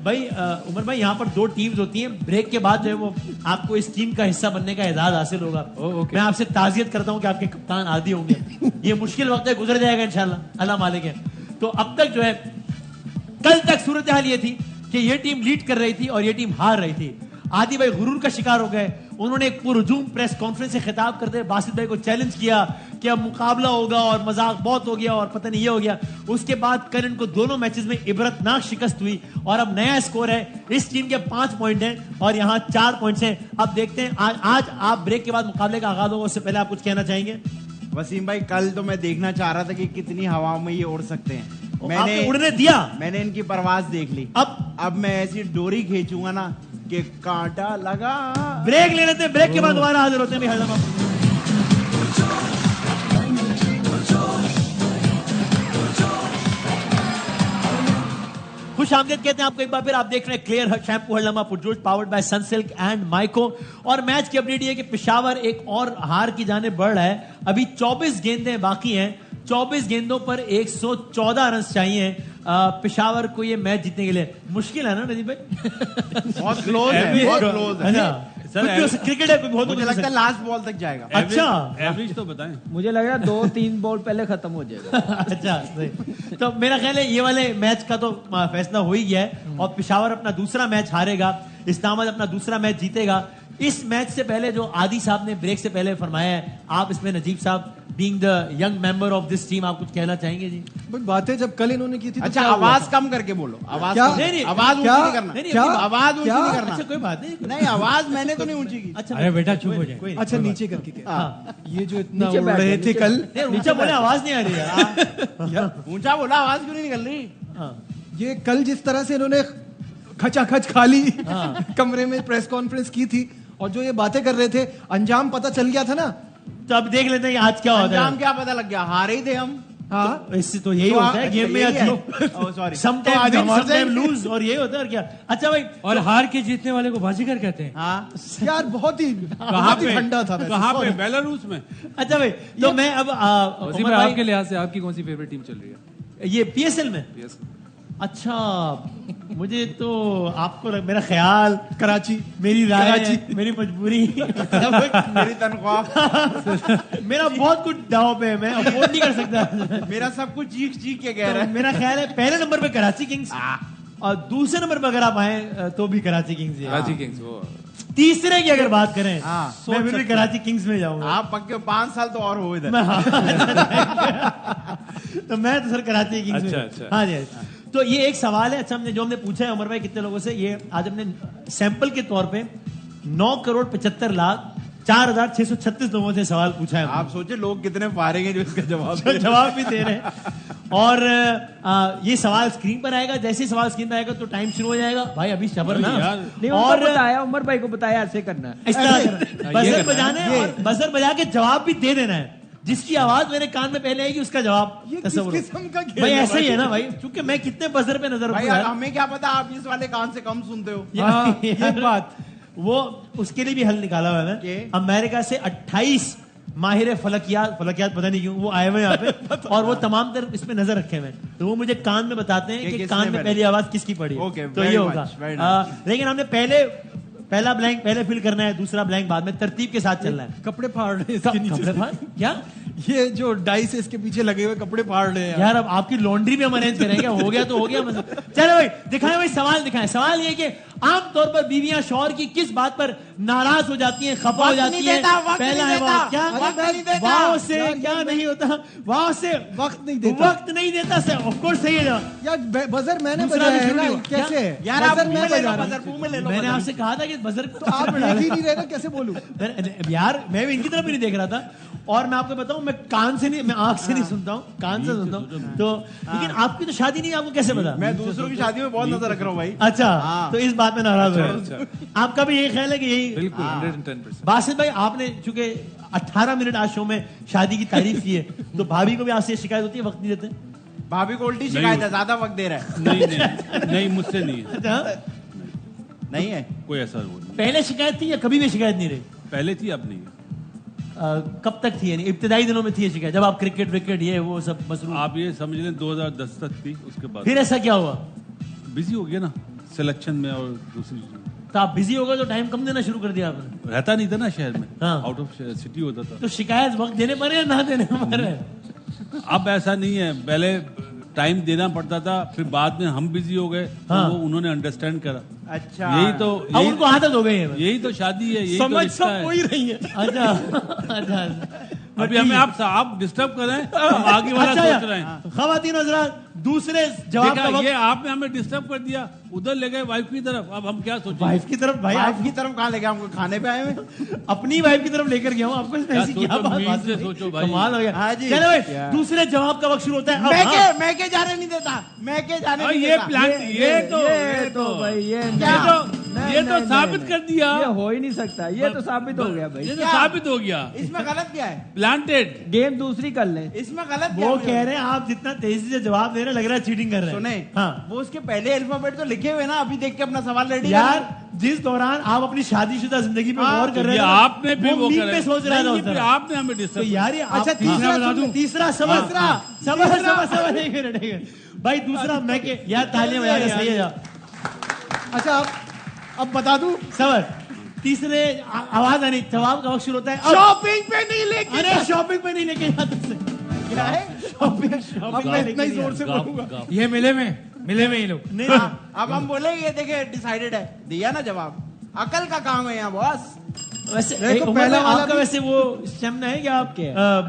भाई उमर भाई, यहाँ पर 2 टीम्स होती हैं। ब्रेक के बाद जो है वो आपको इस टीम का हिस्सा बनने का एजाज हासिल होगा। मैं आपसे ताज़ियत करता हूँ कि आपके कप्तान आदि होंगे। ये मुश्किल वक्त है, गुजर जाएगा इंशाल्लाह, अल्लाह मालिक है। तो अब तक जो है, कल तक सूरत हाल ये थी कि ये टीम लीड कर रही थी और ये टीम हार रही थी। आदि भाई गुरूर का शिकार हो गए। उन्होंने एक पुरहुजूम प्रेस कॉन्फ्रेंस से खिताब करते हुए बासित भाई को चैलेंज किया कि अब मुकाबला होगा और मजाक बहुत हो गया और पता नहीं ये हो गया। उसके बाद कल इनको दोनों मैचेस में इबरतनाक शिकस्त हुई और अब नया स्कोर है। इस टीम के 5 पॉइंट हैं और यहाँ 4 पॉइंट्स हैं। अब देखते हैं आज आप ब्रेक के बाद मुकाबले का आगाज होगा, उससे पहले आप कुछ कहना चाहेंगे? वसीम भाई, कल तो मैं देखना चाह रहा था कि कितनी हवाओं में ये उड़ सकते हैं। मैंने उड़ने दिया, मैंने इनकी परवाज देख ली। अब मैं ऐसी डोरी खींचूंगा ना कि कांटा लगा। ब्रेक ले लेते हैं, ब्रेक के बाद दोबारा हाजिर होते हैं। खुश आमदीद कहते हैं आपको एक बार फिर। आप देख रहे हैं क्लियर शैम्पू हर लम्हा पुरजोश, powered by Sunsilk and Mico. और मैच की अपडेट ये कि पेशावर एक और हार की जाने बढ़ रहा है। अभी 24 गेंदें बाकी हैं, 24 गेंदों पर 114 रन चाहिए पेशावर को ये मैच जीतने के लिए। मुश्किल है ना नजीब भाई? बहुत क्लोज है, बहुत क्लोज है। सर क्रिकेट है, बहुत मुझे लगता है लास्ट बॉल तक जाएगा। अच्छा, एवरेज तो बताएं। मुझे लग रहा है 2-3 बॉल पहले खत्म हो जाएगा। अच्छा, तो मेरा ख्याल है ये वाले मैच का तो फैसला हो ही गया है और पेशावर अपना दूसरा मैच हारेगा, इस्लामाबाद अपना दूसरा मैच जीतेगा। इस मैच से पहले जो आदि साहब ने ब्रेक से पहले फरमाया है, आप इसमें नजीब साहब being the young member of this team, आप कुछ कहना चाहेंगे जी? बट बातें जब कल इन्होंने की थी तो अच्छा, क्या हुआ आवाज था? कम करके बोलो, आवाज क्या? नहीं, आवाज ऊंची नहीं करना, आवाज ऊंची नहीं करना। अच्छा कोई बात नहीं, नहीं, आवाज मैंने तो नहीं ऊंची की। अच्छा अरे बेटा चुप हो जाए। अच्छा नीचे करके क्या? हाँ। ये जो इतना नीचे उड़ बैठ रहे जाओ, थे कल, ऊंचा बोले आवाज नहीं आ रही यार। ऊंचा बोला, आवाज क्यों नहीं निकल रही? ये कल जिस तरह से इन्होंने खचाखच खाली कमरे में प्रेस कॉन्फ्रेंस की थी और जो ये बातें कर रहे थे, अंजाम पता चल गया था ना। तो अब देख लेते हैं कि आज क्या होता अंजाम है। क्या पता लग गया, हारे ही थे हम। हाँ, इससे तो यही होता है गेम में, सॉरी, समटाइम लूज, और यही होता है और क्या। अच्छा भाई, और हार के जीतने वाले को बाजीगर कहते हैं। हाँ यार बहुत ही ठंडा था। कहाँ पे? बेलारूस में। अच्छा भाई, तो मैं अब वसीम उमर भाई, भाई, आपके लिहाज से आपकी कौन सी फेवरेट टीम चल रही है? ये पीएसएल में? PSL। अच्छा, मुझे तो आपको मेरा ख्याल कराची, मेरी राय, मेरी मजबूरी, मेरी तनख्वाह, मेरा बहुत कुछ दाव पे है, मैं अफोर्ड नहीं कर सकता। मेरा सब कुछ चीख चीख के कह रहा है। मेरा ख्याल है पहले नंबर पे कराची किंग्स, और दूसरे नंबर पे अगर आप आए तो भी कराची किंग्स ही है। कराची किंग्स वो। तीसरे की अगर बात करें हाँ, मैं फिर भी कराची किंग्स में जाऊंगा। आप पक्के 5 साल तो और हो इधर। तो मैं तो सर कराची किंग्स में। अच्छा। हाँ जी। तो ये एक सवाल है, अच्छा हमने पूछा है उमर भाई कितने लोगों से, ये आज हमने सैंपल के तौर पे 9,75,04,636 लोगों से सवाल पूछा है। आप सोचे लोग कितने फारेंगे जो इसका जवाब भी दे रहे हैं। और ये सवाल स्क्रीन पर आएगा, जैसे ही सवाल स्क्रीन पर आएगा तो टाइम शुरू हो जाएगा। भाई अभी सबर ना, नहीं, और उनको बताया, उमर भाई को बताया ऐसे करना है, इस तरह बजर बजाना है और बजर बजा के जवाब भी दे देना है। जिसकी आवाज मेरे कान में पहले आएगी उसका जवाब तस्वीर। किस्म का खेल भाई है ऐसे ही है ना भाई, क्योंकि मैं कितने बजर पे नजर भाई, रखूं यार। हमें क्या पता, आप इस वाले कान से कम सुनते हो। ये बात, वो उसके लिए भी हल निकाला हुआ है के? मैंने। अमेरिका से 28 माहिर फलकियात पता नहीं क्यों वो आए हुए यहाँ पे और वो तमाम तरफ इस पे नजर रखे हुए हैं। तो वो मुझे कान में बताते हैं कि कान में पहली आवाज किसकी पड़ी है। Okay, तो ये very होगा। much, very nice. लेकिन हमने पहला ब्लैंक पहले फिल करना है, दूसरा ब्लैंक बाद में, तरतीब के साथ चलना है। कपड़े फाड़ रहे हैं इसके नीचे कपड़े फाड़? क्या ये जो डाइस है इसके पीछे लगे हुए कपड़े फाड़ रहे हैं यार, अब आपकी लॉन्ड्री भी हम अरेंज करेंगे। हो गया तो हो गया, मतलब चलो भाई दिखाएं भाई, सवाल दिखाएं। सवाल ये कि आमतौर पर बीवियां शौहर की किस बात पर नाराज हो जाती हैं, खफा हो जाती हैं? पहला है वाह, क्या वाह से क्या नहीं होता, वाह से वक्त नहीं देता, वक्त नहीं देता से ऑफ कोर्स सही है जवाब। यार बजर मैंने दूसरा बजाया भी है शुरू ना, नहीं हुआ। कैसे यार आप बजर मुंह मैं में ले बजा लो, रहा बजर मुंह में ले लो। मैंने आपसे कहा था कि बजर तो आप देख ही नहीं रहे ना, कैसे बोलूं? यार मैं भी इनकी तरफ ही नहीं देख रहा था। और मैं आपको बताऊं, मैं कान से नहीं, मैं आंख से नहीं सुनता हूँ, कान से सुनता हूँ। तो लेकिन आपकी तो शादी नहीं, आपको कैसे पता? मैं दूसरों की शादी में बहुत नजर रख रहा हूँ भाई। अच्छा, हाँ। तो इस बात में नाराज हो। आपका भी यही ख्याल है कि यही? बिल्कुल 110%। बासित भाई, आपने चूंकि 18 मिनट आज शो में शादी की तारीफ की है, तो भाभी को भी आपसे शिकायत होती है वक्त नहीं देते? भाभी को उल्टी शिकायत है, ज्यादा वक्त दे रहा है। नहीं मुझसे नहीं है। अच्छा, नहीं है कोई ऐसा वो नहीं। पहले शिकायत थी या कभी भी शिकायत नहीं रही? पहले थी, अब नहीं है। कब तक थी? यानी इब्तिदाई दिनों में थी ये शिकायत, जब आप क्रिकेट ये वो सब मसरूफ? आप ये समझ लें 2010 तक थी, उसके बाद फिर ऐसा क्या हुआ? बिजी हो गया ना सिलेक्शन में और दूसरी चीज़ों में। तो आप बिजी हो गए तो टाइम कम देना शुरू कर दिया आपने? रहता नहीं था ना शहर में, हाँ। आउट ऑफ सिटी होता था। तो शिकायत वक्त देने पर है या ना देने पर है? अब ऐसा नहीं है, पहले टाइम देना पड़ता था, फिर बाद में हम बिजी हो गए, हाँ। तो वो उन्होंने अंडरस्टैंड करा। अच्छा, यही तो अब उनको आदत हो गई है। यही तो शादी है, यही तो समझ रिश्ता सब है। कोई रही है। अच्छा अच्छा। अभी हमें आप डिस्टर्ब कर रहे हैं, हम आगे वाला सोच रहे हैं। खवातीन हज़रात, दूसरे जवाब का देखा, वक्त। ये आपने हमें डिस्टर्ब कर दिया, उधर ले गए वाइफ की तरफ। अब हम क्या सोचें? वाइफ की तरफ? भाई वाइफ आप की तरफ कहाँ ले गए हमको, खाने पे आए हुए? अपनी वाइफ की तरफ लेकर गया हूँ आपको, ऐसी क्या सोचो, बात मीन बात से नहीं। सोचो भाई। कमाल हो गया। हाँ जी। चलो भाई, दूसरे जवाब का वक्त शुरू होता है अब। मैं के जाने नहीं देता, मैं के जाने और नहीं ये देता। प्लान, ये तो भाई ये तो साबित कर दिया। ये हो ही नहीं सकता, ये तो साबित हो गया भाई। ये तो साबित हो गया, इसमें गलत क्या है? प्लांटेड। गेम दूसरी कर ले। इसमें गलत क्या वो है? कह रहे हैं आप जितना तेजी से जवाब दे रहे हैं, लग रहा है चीटिंग कर रहे हैं। सुने, हाँ वो उसके पहले अल्फाबेट तो लिखे हुए ना, अभी देख के अपना सवाल रेडी यार, जिस दौरान आप अपनी शादीशुदा जिंदगी पे गौर कर रहे ये हैं, आपने भी वो मीम करा पे सोच रहा था नहीं, उस फिर तरह। आपने हमें तो डिस्टर्ब। यार ये अच्छा, आप- तीसरा बता दूं? तीसरा सबर सबर एक मिनट भाई, दूसरा मैं के यार तालियां बजा के सही है यार। अच्छा अब बता दूं, सबर तीसरे आवाज आनी, जवाब का वक्त शुरू होता है अब। शॉपिंग पे नहीं लेके, अरे शॉपिंग पे नहीं लेके जाते से। क्या है? शॉपिंग अब मैं इतना ही जोर से बोलूंगा। ये मिले में ये लोग नहीं हाँ, अब हम बोले ये देखे डिसाइडेड है, दिया ना जवाब। अकल का काम है यहाँ बॉस। वैसे देखो, पहला वाला आपका वैसे वो स्टेमिना है कि आप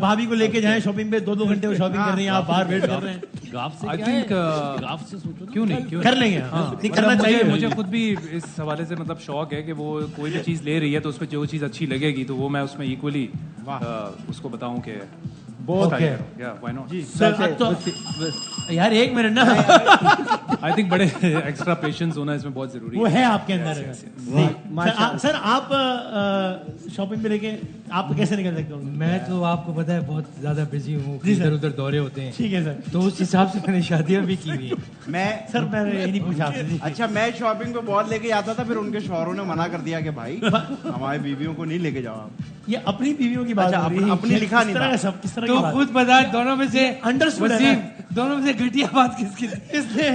भाभी को लेके जाएं शॉपिंग पे 2-2 घंटे वो शॉपिंग कर रही हैं, आप बाहर वेट कर रहे हैं। गाफ से आई क्या थिंक है? गाफ से सोचो ना। क्यों नहीं कर लेंगे, हाँ, नहीं करना मतलब चाहिए। मुझे खुद भी इस हवाले से मतलब शौक है कि वो कोई भी चीज ले रही है तो उसमें जो चीज अच्छी लगेगी तो वो मैं उसमें इक्वली उसको बताऊं कि बहुत Okay. या व्हाई नॉट सर, अब तो यार 1 मिनट ना आई थिंक बड़े एक्स्ट्रा पेशेंस होना इसमें बहुत जरूरी वो है। है आपके अंदर। सर आप शॉपिंग पे लेके आप कैसे निकल सकते हो? मैं तो आपको पता है बहुत ज्यादा बिजी हूँ, जी सर। इधर उधर दौरे होते हैं, ठीक है सर। तो उस हिसाब से मैंने शादियां भी की हुई हैं। मैं सर मैंने ये नहीं पूछा आपसे। अच्छा, मैं शॉपिंग पे बहुत लेके जाता था, फिर उनके शौहरों ने मना कर दिया कि भाई हमारी बीवियों को नहीं लेके जाओ आप। ये अपनी बीवियों की बात अच्छा, हो रही है। अपनी लिखा नहीं था। सब किस तरह तो की बात? खुद बता, दोनों में से Understood है वसीम, ना? दोनों में से घटिया बात किसकी थी? इसने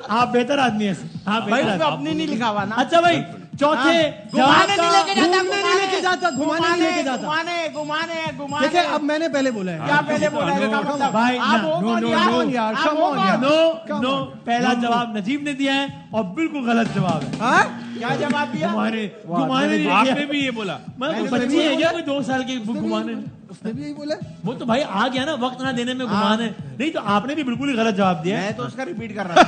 आप बेहतर आदमी हैं। आप भाई बेहतर उसमें आदमी। अपनी नहीं लिखा हुआ ना। अच्छा भाई, चौथे घुमाने नहीं लेके जाता, घूमने नहीं लेके जाता, घुमाने नहीं लेके जाता। घुमाने देखिए, अब मैंने पहले बोला है। क्या पहले बोला है इसका मतलब? भाई, आप no, हो no, कौन no, यार? no, यार, आप come हो on, कौन? यार। No Come no, on. पहला जवाब नजीब ने दिया है और बिल्कुल गलत जवाब है। हाँ? क्या जवाब दिया? घुमाने नहीं आपने दिया। भी ये बोला। मैं मैंने बच्ची तो है नहीं क्या कोई 2 साल की घुमाने? उसने भी यही बोला। वो तो भाई आ गया ना वक्त ना देने में घुमाने। नहीं तो आपने भी बिल्कुल ही गलत जवाब दिया है। मैं तो उसका रिपीट कर रहा था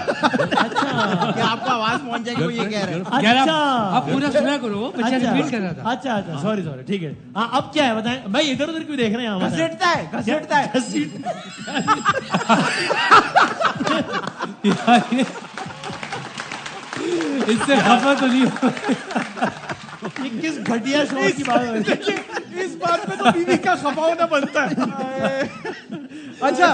अच्छा कि आपको आवाज पहुंच जाएगी, वो ये कह रहे हैं। यार अच्छा आप पूरा सुना करो, बच्चा रिपीट कर रहा था। अच्छा सॉरी ठीक है। हाँ, अब क्या है बताएं भाई, इधर उधर क्यों देख रहे हैं? यहाँ बताएं। घसीटता है इससे खफा तो नहीं हो। ये किस घटिया शौक की बात हो रही है? इस बात पे तो बीवी का खफा होना बनता है। अच्छा,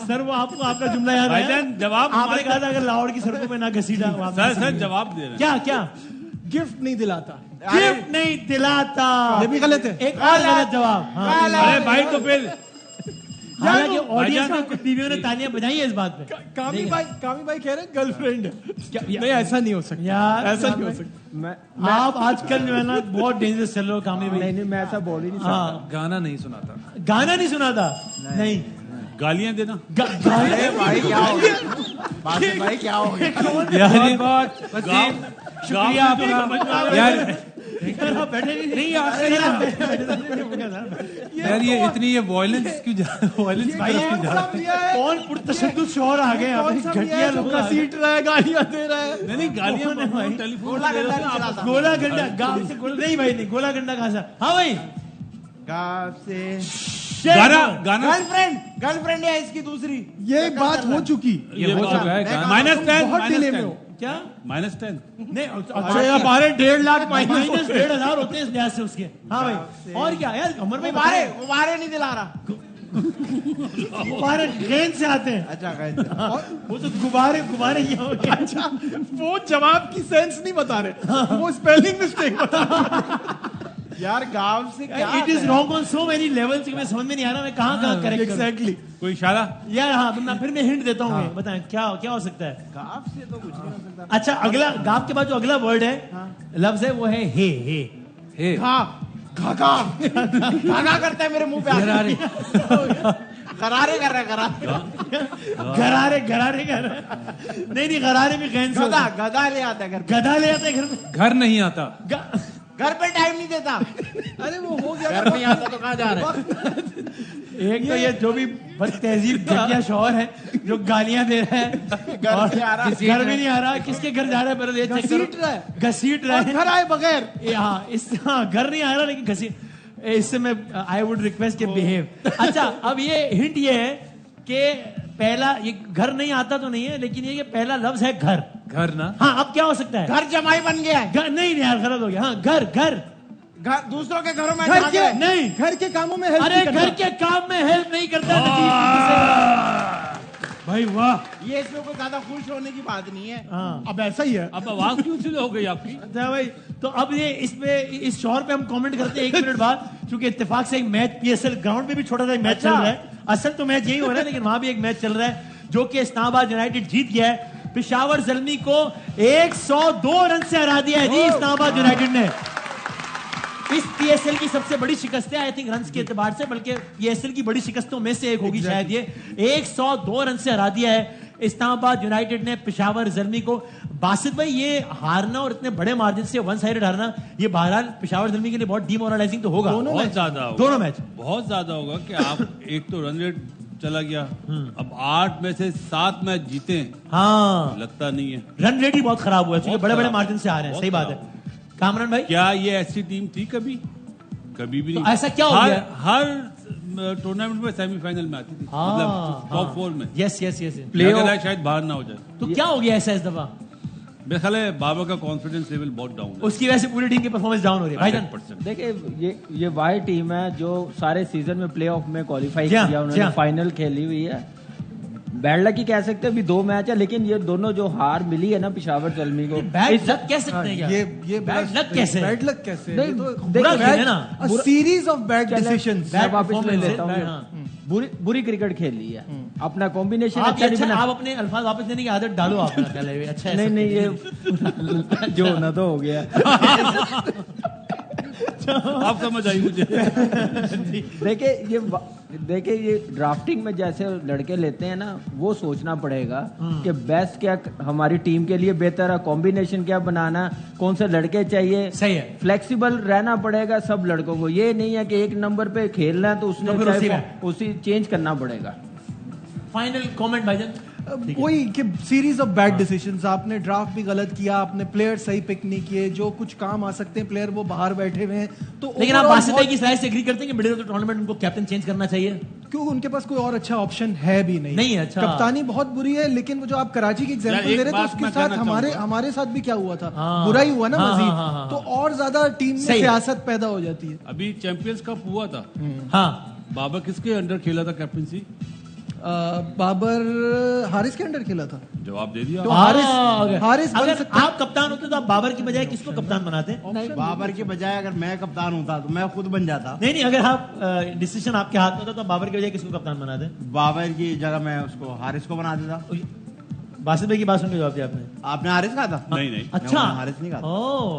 सर वो आपको आपका जुमला याद है? भाईजान जवाब आपने कहा था अगर लाहौर की सड़कों पे ना घसीटा। सर जवाब दे रहे हैं। क्या गिफ्ट नहीं दिलाता। गिफ्ट नहीं दिलाता, ये भी गलत है। एक और गलत जवाब। हाँ, अरे भाई तो फिर हालांकि ऑडियंस में कुछ बीवियों ने तालियां बजाई है इस बात पे। कामी भाई कह रहे हैं गर्लफ्रेंड। क्या- नहीं, ऐसा नहीं हो सकता। यार ऐसा नहीं हो सकता। आप आजकल जो है ना बहुत डेंजरस चल रहे हो कामनी भाई। नहीं मैं ऐसा बोल ही नहीं सकता। हाँ, गाना नहीं सुनाता। गाना नहीं सुना था। नहीं गालियां देना। अरे भाई क्या हो गया? बासित भाई क्या हो गया? यार बहुत वसीम, शुक्रिया आपका। यार बैठे नहीं यार ये इतनी ये वायलेंस क्यों वायलेंस कौन पुरतशद्दुद शोर आ गए यहाँ पे? घटिया लोग आ गए। सीट रहा है, गालियां दे रहा है। नहीं गालियां टेलीफोन गोला गंडा नहीं चलाता। गोला गंडा गांव से नहीं भाई नहीं, गोला गंडा कहाँ से? हाँ भाई गाँव से गाना गाना गर्लफ्रेंड है इसकी दूसरी। ये बात हो चुकी। ये हो चुका है गाना। -10 बहुत डिले में हो। क्या? -10 नहीं अच्छा, हमारे 1.5 लाख माइनस 1,500 होते हैं इस लिहाज से उसके। हाँ भाई, और क्या यार अमर भाई गुब्बारे नहीं दिला रहा। गुब्बारे गेंद से आते हैं। अच्छा कहते वो तो गुब्बारे ये हो गए। अच्छा, वो जवाब की सेंस नहीं बता रहे, वो स्पेलिंग मिस्टेक बता रहे। यार गाँव से क्या it is wrong on so many levels कि मैं समझ में नहीं आ रहा मैं कहाँ करेक्ट करूं। एग्जैक्टली। कोई इशारा? यार हाँ, मैं फिर मैं हिंट देता हूँ। बताएं क्या हो सकता है? गाँव से तो कुछ नहीं हो सकता। अच्छा, अगला गाँव के बाद जो अगला वर्ड है, लफ्ज है, वो है हे। हे गागा करता है मेरे मुंह पे आके। गरारे कर रहा है। गरारे कर रहा है। नहीं गरारे भी गैन से होता है। गधा ले आता है घर पे। गधा ले आता है घर में। घर नहीं आता। घर पे टाइम नहीं देता। अरे वो हो गया। घर नहीं आता तो कहाँ जा रहा है? एक तो ये जो भी बद तहजीब घटिया शौहर है जो गालियां दे रहा है, घर नहीं आ रहा। घर भी नहीं आ रहा, किसके घर जा रहा है? पहले ये चेक करो। घसीट रहा है। घर आए बगैर। हाँ, घर नहीं आ रहा लेकिन घसीट। इससे मैं आई वुड रिक्वेस्ट के बिहेव। अच्छा, अब ये हिंट ये है कि पहला ये घर नहीं आता तो नहीं है, लेकिन ये पहला लफ्ज है घर। घर ना। हाँ, अब क्या हो सकता है? घर जमाई बन गया है। घर नहीं यार, गलत हो गया। हाँ, घर दूसरों के घरों में घर झांक के रहे। नहीं, घर के कामों में हेल्प अरे नहीं करता। घर के काम में हेल्प नहीं करता। भाई वाह। ये इसमें कोई ज्यादा खुश होने की बात नहीं है। हाँ, अब ऐसा ही है। अब आवाज क्यों स्लो हो गई आपकी? अच्छा भाई, तो अब ये इस शोर पे हम कमेंट करते हैं 1 मिनट बाद, क्योंकि इत्तेफाक से एक मैच पीएसएल ग्राउंड पे भी छोटा सा मैच चल रहा है। असल तो मैच यही हो रहा है, लेकिन वहां भी एक मैच चल रहा है जो कि इस्लामाबाद यूनाइटेड जीत गया है। पेशावर ज़ल्मी को 102 रन से हरा दिया है जी इस्लामाबाद यूनाइटेड ने। इस पीएसएल की सबसे बड़ी शिकस्त है आई थिंक रन्स के एतबार से, बल्कि पीएसएल की बड़ी शिकस्तों में से एक होगी शायद ये। 102 रन से हरा दिया है इस्लामाबाद यूनाइटेड ने पेशावर ज़ल्मी को। बासित भाई ये हारना और इतने बड़े मार्जिन से वन साइडेड हारना, ये बहरहाल पेशावर ज़ल्मी के लिए बहुत डीमोरलाइजिंग तो होगा। बहुत ज्यादा होगा, दोनों मैच बहुत ज्यादा होगा कि आप एक तो रन रेट चला गया, अब 8 में से 7 मैच जीते। हाँ, लगता नहीं है। रन रेट ही बहुत खराब हुआ है क्योंकि बड़े बड़े मार्जिन से आ रहे हैं। बहुत सही बात है। कामरान भाई, क्या ये ऐसी टीम थी कभी? कभी भी नहीं। तो ऐसा क्या हो गया? हर टूर्नामेंट में सेमीफाइनल में आती थी, मतलब टॉप 4 में। यस यस यस, शायद बाहर ना हो जाए। तो क्या हो गया ऐसा इस दफा? मेरे ख्याल है बाबर का कॉन्फिडेंस लेवल बहुत डाउन है, उसकी वजह से पूरी टीम की परफॉर्मेंस डाउन हो रही है भाईजान। देखिए ये वाई टीम है जो सारे सीजन में प्लेऑफ में क्वालिफाई किया, उन्होंने फाइनल खेली हुई है। बैड लक ही कह सकते हैं, अभी 2 मैच है, लेकिन ये दोनों जो हार मिली है ना पेशावर ज़ल्मी को, बैड लक कह सकते हैं क्या? ये बैड लक कैसे? बैड लक कैसे? नहीं, ये तो बुरा खेल है ना, सीरीज ऑफ बैड डिसीजंस। मैं वापस ले लेता हूँ, बुरी क्रिकेट खेली है, अपना कॉम्बिनेशन अच्छा नहीं बना। आप अपने अल्फाज वापस लेने की आदत डालो आप। अच्छा नहीं ये जो होना तो हो गया। आप समझ आई मुझे। देखिए ये ड्राफ्टिंग में जैसे लड़के लेते हैं ना, वो सोचना पड़ेगा कि बेस्ट क्या हमारी टीम के लिए बेहतर है, कॉम्बिनेशन क्या बनाना, कौन से लड़के चाहिए। सही है, फ्लेक्सिबल रहना पड़ेगा सब लड़कों को। ये नहीं है कि एक नंबर पे खेलना है तो उसने उसी चेंज करना पड़ेगा। फाइनल कमेंट भाईजान। वही कि सीरीज ऑफ बैड डिसीजंस, आपने ड्राफ्ट भी गलत किया, आपने प्लेयर सही पिक नहीं किए, जो कुछ काम आ सकते हैं प्लेयर वो बाहर बैठे हुए हैं। तो लेकिन आप बासित भाई की राय से एग्री करते हैं कि मिडिल ऑफ द टूर्नामेंट उनको कैप्टन चेंज करना चाहिए? क्योंकि उनके पास कोई और अच्छा ऑप्शन है भी नहीं। नहीं है, अच्छा। कप्तानी बहुत बुरी है, लेकिन वो जो आप कराची की एग्जांपल दे रहे थे उसके साथ हमारे साथ भी क्या हुआ था, बुरा ही हुआ ना मजीद। तो और ज्यादा टीम में सियासत पैदा हो जाती है। अभी चैंपियंस कप हुआ था, हाँ, बाबर किसके अंडर खेला था कैप्टनसी? बाबर हारिस के अंडर खेला था। जवाब दे दिया। तो हारिस अगर आप कप्तान होते तो आप बाबर की बजाय किसको कप्तान बनाते? बाबर की बजाय अगर मैं कप्तान होता तो मैं खुद बन जाता। नहीं, अगर आप डिसीजन आपके हाथ में होता तो बाबर की बजाय किसको कप्तान बनाते? बाबर की जगह मैं उसको हारिस को बना देता। बासित भाई की बात सुन के जवाब दिया आपने हारिस कहा था? नहीं। अच्छा, हारिस नहीं कहा।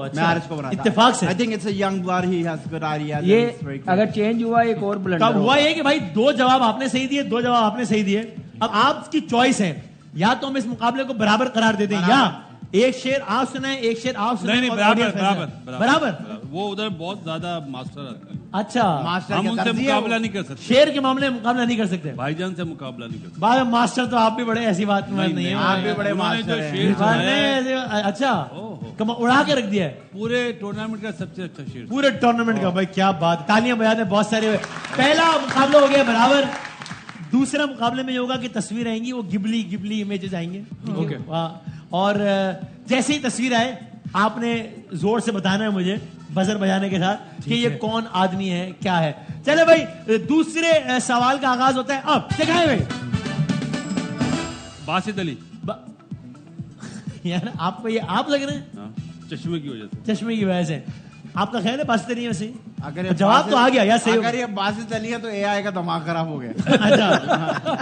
अच्छा, मैं हारिस को बनाता इत्तेफाक से। I think it's a young player, he has good ideas. ये अगर चेंज हुआ एक और ब्लंडर कब हुआ ये कि भाई 2 जवाब आपने सही दिए, 2 जवाब आपने सही दिए। अब आपकी चॉइस है, या तो हम इस मुकाबले को बराबर करार देते हैं, या एक शेर आप सुनाए, एक शेर आप सुनाए। नहीं, बराबर। वो उधर बहुत ज्यादा मास्टर आता है। अच्छा, हम उनसे मुकाबला नहीं कर सकते। शेर के मामले में मुकाबला नहीं कर सकते। भाईजान से मुकाबला नहीं कर सकते। भाई मास्टर तो आप भी बड़े, ऐसी बात नहीं है, आप भी बड़े मास्टर हैं। अच्छा, उड़ा के रख दिया है पूरे टूर्नामेंट का सबसे अच्छा शेर, पूरे टूर्नामेंट का। भाई क्या बात, तालियां बजा दें बहुत सारे। पहला मुकाबला हो गया बराबर। दूसरा मुकाबले में ये होगा कि तस्वीर आएंगी, वो गिबली इमेजेस आएंगे। ओके। और जैसे ही तस्वीर आए आपने जोर से बताना है मुझे बजर बजाने के साथ कि ये कौन आदमी है, क्या है। चले भाई, दूसरे सवाल का आगाज होता है अब। दिखाएं भाई। बासित अली। यार आपको ये आप लग रहे हैं? चश्मे की वजह से। चश्मे की वजह से आपका ख्याल है बासित अली वैसे? अगर जवाब तो आ गया यार, सही। अगर ये बासित अली है तो एआई का दिमाग खराब हो गया। अच्छा,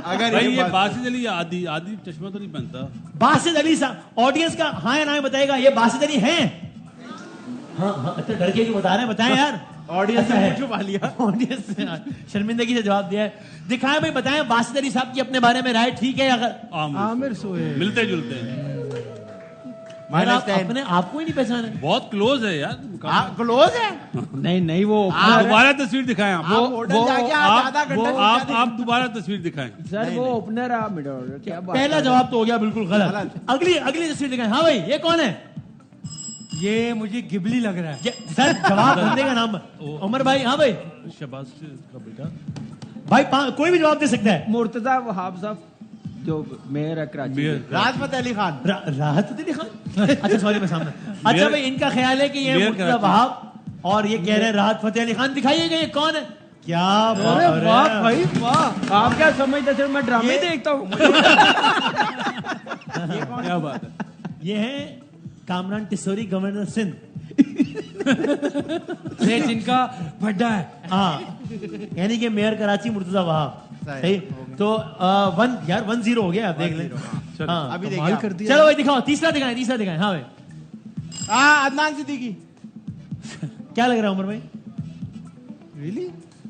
अगर भाई ये बासित अली आदि चश्मा तो नहीं पहनता। बासित अली साहब, ऑडियंस का हाँ या ना बताएगा, ये बासित अली हैं? हाँ, अच्छा डर के बता रहे हैं, बताएं यार। ऑडियंस अच्छा ने छुपा लिया। ऑडियंस शर्मिंदगी से जवाब दिया है। दिखाएं भाई, बताएं बासित अली साहब की अपने बारे में राय ठीक है? अगर आमिर सोहेल मिलते जुलते हैं, आप अपने आपको ही नहीं पहचाने। बहुत क्लोज है यार। क्लोज है? नहीं वो दोबारा तस्वीर दिखाएं। आप दोबारा तस्वीर दिखाएं सर। वो ओपनर है, मिड ऑर्डर। क्या बात? पहला जवाब तो हो गया बिल्कुल गलत। अगली तस्वीर दिखाएं। हाँ भाई, ये कौन है? ये मुझे गिबली लग रहा है सर। जवाब बंदे का नाम उमर भाई। हाँ भाई, शहबाज का बेटा। भाई कोई भी जवाब दे सकता है। मुर्तजा वहाब साहब जो मेयर है कराची। राहत फतेह अली खान। राहत फतेह अली खान। अच्छा सॉरी, मैं सामने। अच्छा भाई, इनका ख्याल है कि ये मुर्तजा वहाब और ये कह रहे हैं राहत फतेह अली खान। दिखाइएगा ये कौन है? क्या वाह भाई वाह, आप क्या समझते थे? मैं ड्रामे देखता हूँ। क्या बात है। ये है कामरान टिसोरी, गवर्नर सिंध। जिनका बड्डा है। हाँ, यानी कि मेयर कराची मुर्तजा वहाब। सही। तो 1-0 हो गया, आप देख लें। हाँ, अभी देखिए कर दिया। चलो भाई दिखाओ, तीसरा दिखाएं। हाँ भाई, अदनान सिद्दीकी। क्या लग रहा है उमर भाई? रियली?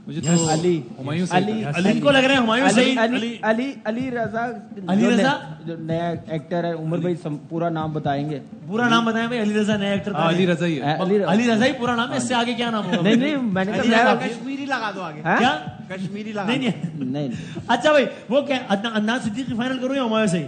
मुझे तो अली हुमायूं से अली इनको लग रहा है हुमायूं सही अली रजा अली रजा जो नया एक्टर है। उमर भाई पूरा नाम बताएंगे। पूरा नाम बताएं भाई। अली रजा नया एक्टर। अली रजा ही है। अली रजा ही पूरा नाम है। इससे आगे क्या नाम होगा? नहीं मैंने कहा कश्मीरी लगा दो आगे। क्या कश्मीरी लगा नहीं। नहीं। अच्छा भाई वो क्या अदनान सिद्दीकी फाइनल करो या हुमायूं सही?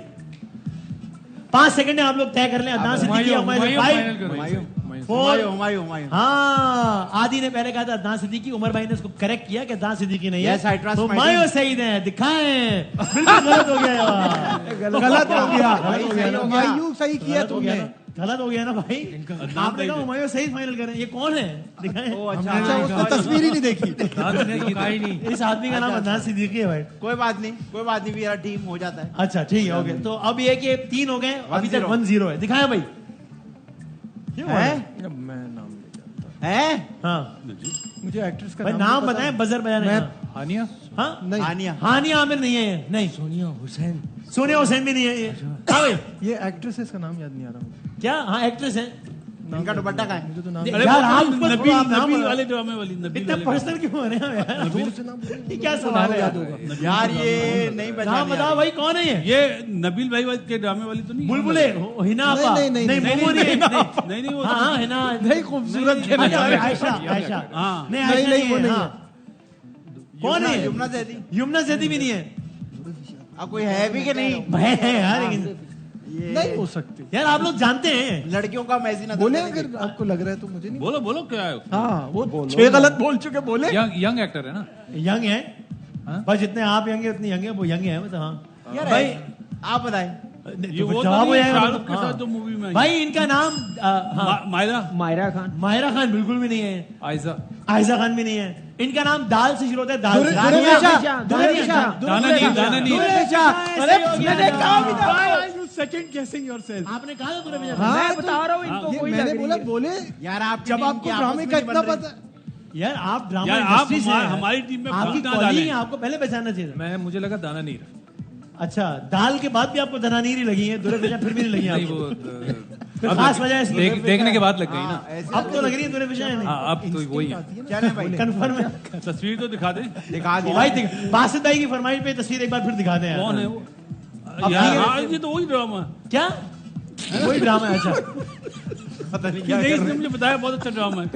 5 सेकंड में आप लोग तय कर लें। अदनान सिद्दीकी या हुमायूं? हुमायूं। हाँ, आदि ने पहले कहा था अदनान सिद्दीकी। उमर भाई ने उसको करेक्ट किया कि अदनान सिद्दीकी नहीं है। Yes, I trust तो my हुमायूं सही है। दिखाएं। बिल्कुल गलत हो गया यार। गलत हो गया। हुमायूं सही किया तुमने। गलत हो गया ना भाई। आपने कहा हुमायूं सही फाइनल करें। ये कौन है? दिखाएं। अच्छा उसने तस्वीर ही नहीं देखी। इस आदमी का नाम अदनान सिद्दीकी है भाई। कोई बात नहीं मेरा टीम हो जाता है। अच्छा ठीक है, ओके। तो अब ये कि 3 हो गए, अभी तक 1-0 है। दिखाएं भाई। है? हाँ, मुझे एक्ट्रेस का भाई नाम बताएं, बजर बजाने। हानिया हाँ, नहीं। हानिया आमिर नहीं है ये। नहीं, सोनिया हुसैन भी नहीं है ये। हाँ भाई, ये एक्ट्रेस का नाम याद नहीं आ रहा मुझे। क्या? हाँ, एक्ट्रेस है। इनका दुपट्टा का है। मुझे तो नाम यार आप नबील वाले ड्रामे वाली नबील इतना वाले पर्सनल क्यों हो रहे हैं यार? ये क्या सवाल है याद होगा यार ये नहीं बचा। नाम बताओ भाई, कौन है ये? ये नबील भाई के ड्रामे वाली तो नहीं? बुलबुले, हिना आपा। नहीं, मोमो नहीं वो हाँ, हिना नहीं खूबसूरत थे ना। आयशा। हाँ नहीं, आयशा नहीं वो है। नहीं हाँ। कौन है? यमुना जैदी। यमुना जैदी भी नहीं है। अब कोई है भी कि नहीं? है यार, लेकिन नहीं हो सकती यार आप लोग जानते हैं। लड़कियों का मैसी ना बोले अगर आपको लग रहा है तो मुझे नहीं। बोलो क्या है? हाँ वो 6 गलत बोल चुके। बोले यंग एक्टर है ना। यंग है बस, जितने आप यंग है उतनी यंग है वो। यंग है मतलब। हाँ यार भाई, आप बताएं। ये वो जवाब हो जाएगा शाहरुख के हाँ। साथ जो मूवी में आई। भाई इनका नाम मायरा खान। मायरा खान बिल्कुल भी नहीं है। आयजा आयजा खान भी नहीं है। इनका नाम दाल से शुरू होता है। दाल से। सेकंड गेसिंग योरसेल्फ। आपने कहा था तुरंत मुझे। मैं बता रहा हूँ इनको ये कोई मैंने बोला बोले यार आप जब आपको ड्रामे का इतना पता। यार आप ड्रामा यार आप इंडस्ट्री से हैं। हमारी टीम में आपकी फूट ना कॉलिंग डालें। है, आपको पहले पहचानना चाहिए। मुझे लगा दाना नीर। अच्छा, दाल के बाद भी आपको धनानीर ही लगी है, दुर्गा फिर भी नहीं लगी नहीं आपको। वो फिर खास वजह इसलिए देखने के बाद लग गई ना। अब तो लग रही है दुर्गा विजय नहीं। हाँ, अब तो वही है। चले भाई कंफर्म है। तस्वीर तो दिखा दे। दिखा दी भाई बासित भाई की फरमाइश पे तस्वीर एक बार फिर दिखा दें यार। कौन है वो? अब यार ये- हाँ, ये तो वही ड्रामा है। क्या? वही ड्रामा है। अच्छा, पता नहीं नहीं इसने मुझे बताया बहुत अच्छा ड्रामा है।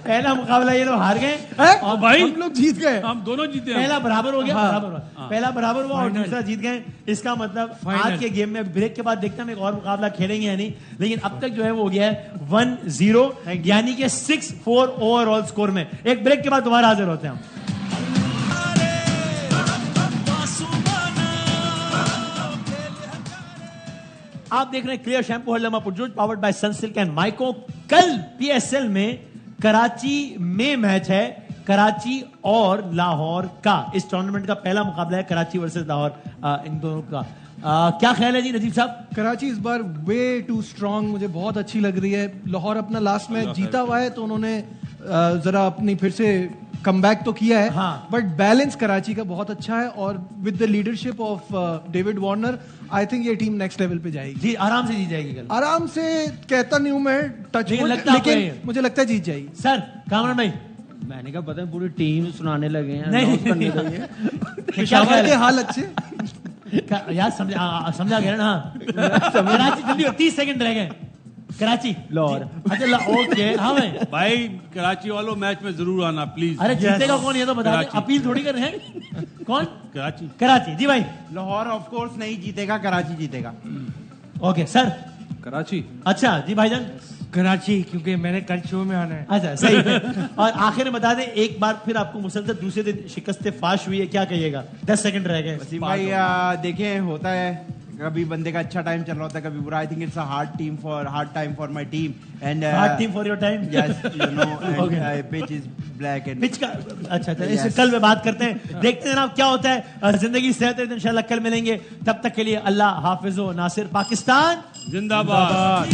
पहला मुकाबला ये लोग हार गए और भाई हम लोग जीत गए। हम दोनों जीते हैं। पहला बराबर हो गया। हाँ। बराबर हुआ। पहला बराबर हुआ और दूसरा जीत गए। इसका मतलब आज के गेम में ब्रेक के बाद देखते हैं हम एक और मुकाबला खेलेंगे या नहीं, लेकिन अब तक जो है वो हो गया है 1-0, यानी कि 6-4 ओवरऑल स्कोर में। एक ब्रेक के बाद दोबारा हाजिर होते हैं हम। आप देख रहे हैं क्लियर शैम्पू हर लम्हा produced powered by Sunsilk and माइको। कल पीएसएल में कराची में मैच है, कराची और लाहौर का। इस टूर्नामेंट का पहला मुकाबला है कराची वर्सेस लाहौर, इन दोनों का। क्या ख्याल है जी नजीब साहब? कराची इस बार वे टू स्ट्रांग मुझे बहुत अच्छी लग रही है। लाहौर अपना लास्ट मैच जीता हुआ है तो उन्होंने जरा अपनी फिर से कमबैक तो किया है। हाँ। बट बैलेंस कराची का बहुत अच्छा है और with the leadership of David Warner I think ये टीम नेक्स्ट लेवल पे जाएगी। जी आराम से जीत जाएगी कल। आराम से कहता नहीं हूं मैं, टच लेकिन लगता आपको लेकिन ये- मुझे लगता है जीत जाएगी। सर कामरान भाई, मैंने कहा पता है पूरी टीम सुनाने लगे हैं। नहीं। announce करने लगे हैं। क्या पेशावर ख्याल के है? हाल अच्छे। यार समझा गया ना? कराची जल्दी 30 सेकंड रह गए। कराची लाहौर। अच्छा ओके। हाँ भाई, भाई कराची वालों मैच में जरूर आना प्लीज। अरे जीतेगा कौन ये तो बता दें। कराची। अपील थोड़ी कर रहे हैं। कौन? कराची। कराची। जी भाई। लाहौर ऑफ कोर्स नहीं जीतेगा, कराची जीतेगा। Okay sir. कराची। अच्छा जी भाईजान। कराची, क्योंकि मैंने कल शो में आना है। अच्छा सही है। और आखिर में बता दें, एक बार फिर आपको मुसलसल दूसरे दिन शिकस्त फाश हुई है, क्या कहिएगा? 10 सेकंड रह गए। वसीम भाई देखिए होता है, कभी बंदे का अच्छा टाइम चल रहा होता है, कभी बुरा। I think it's a hard time for my team and hard team for your time. Yes you know Okay. And pitch is black and pitch का अच्छा इस Yes. कल में बात करते हैं, देखते हैं जनाब क्या होता है। जिंदगी सेहत है तो इंशाल्लाह कल मिलेंगे। तब तक के लिए अल्लाह हाफिज़ो नासिर। पाकिस्तान जिंदाबाद।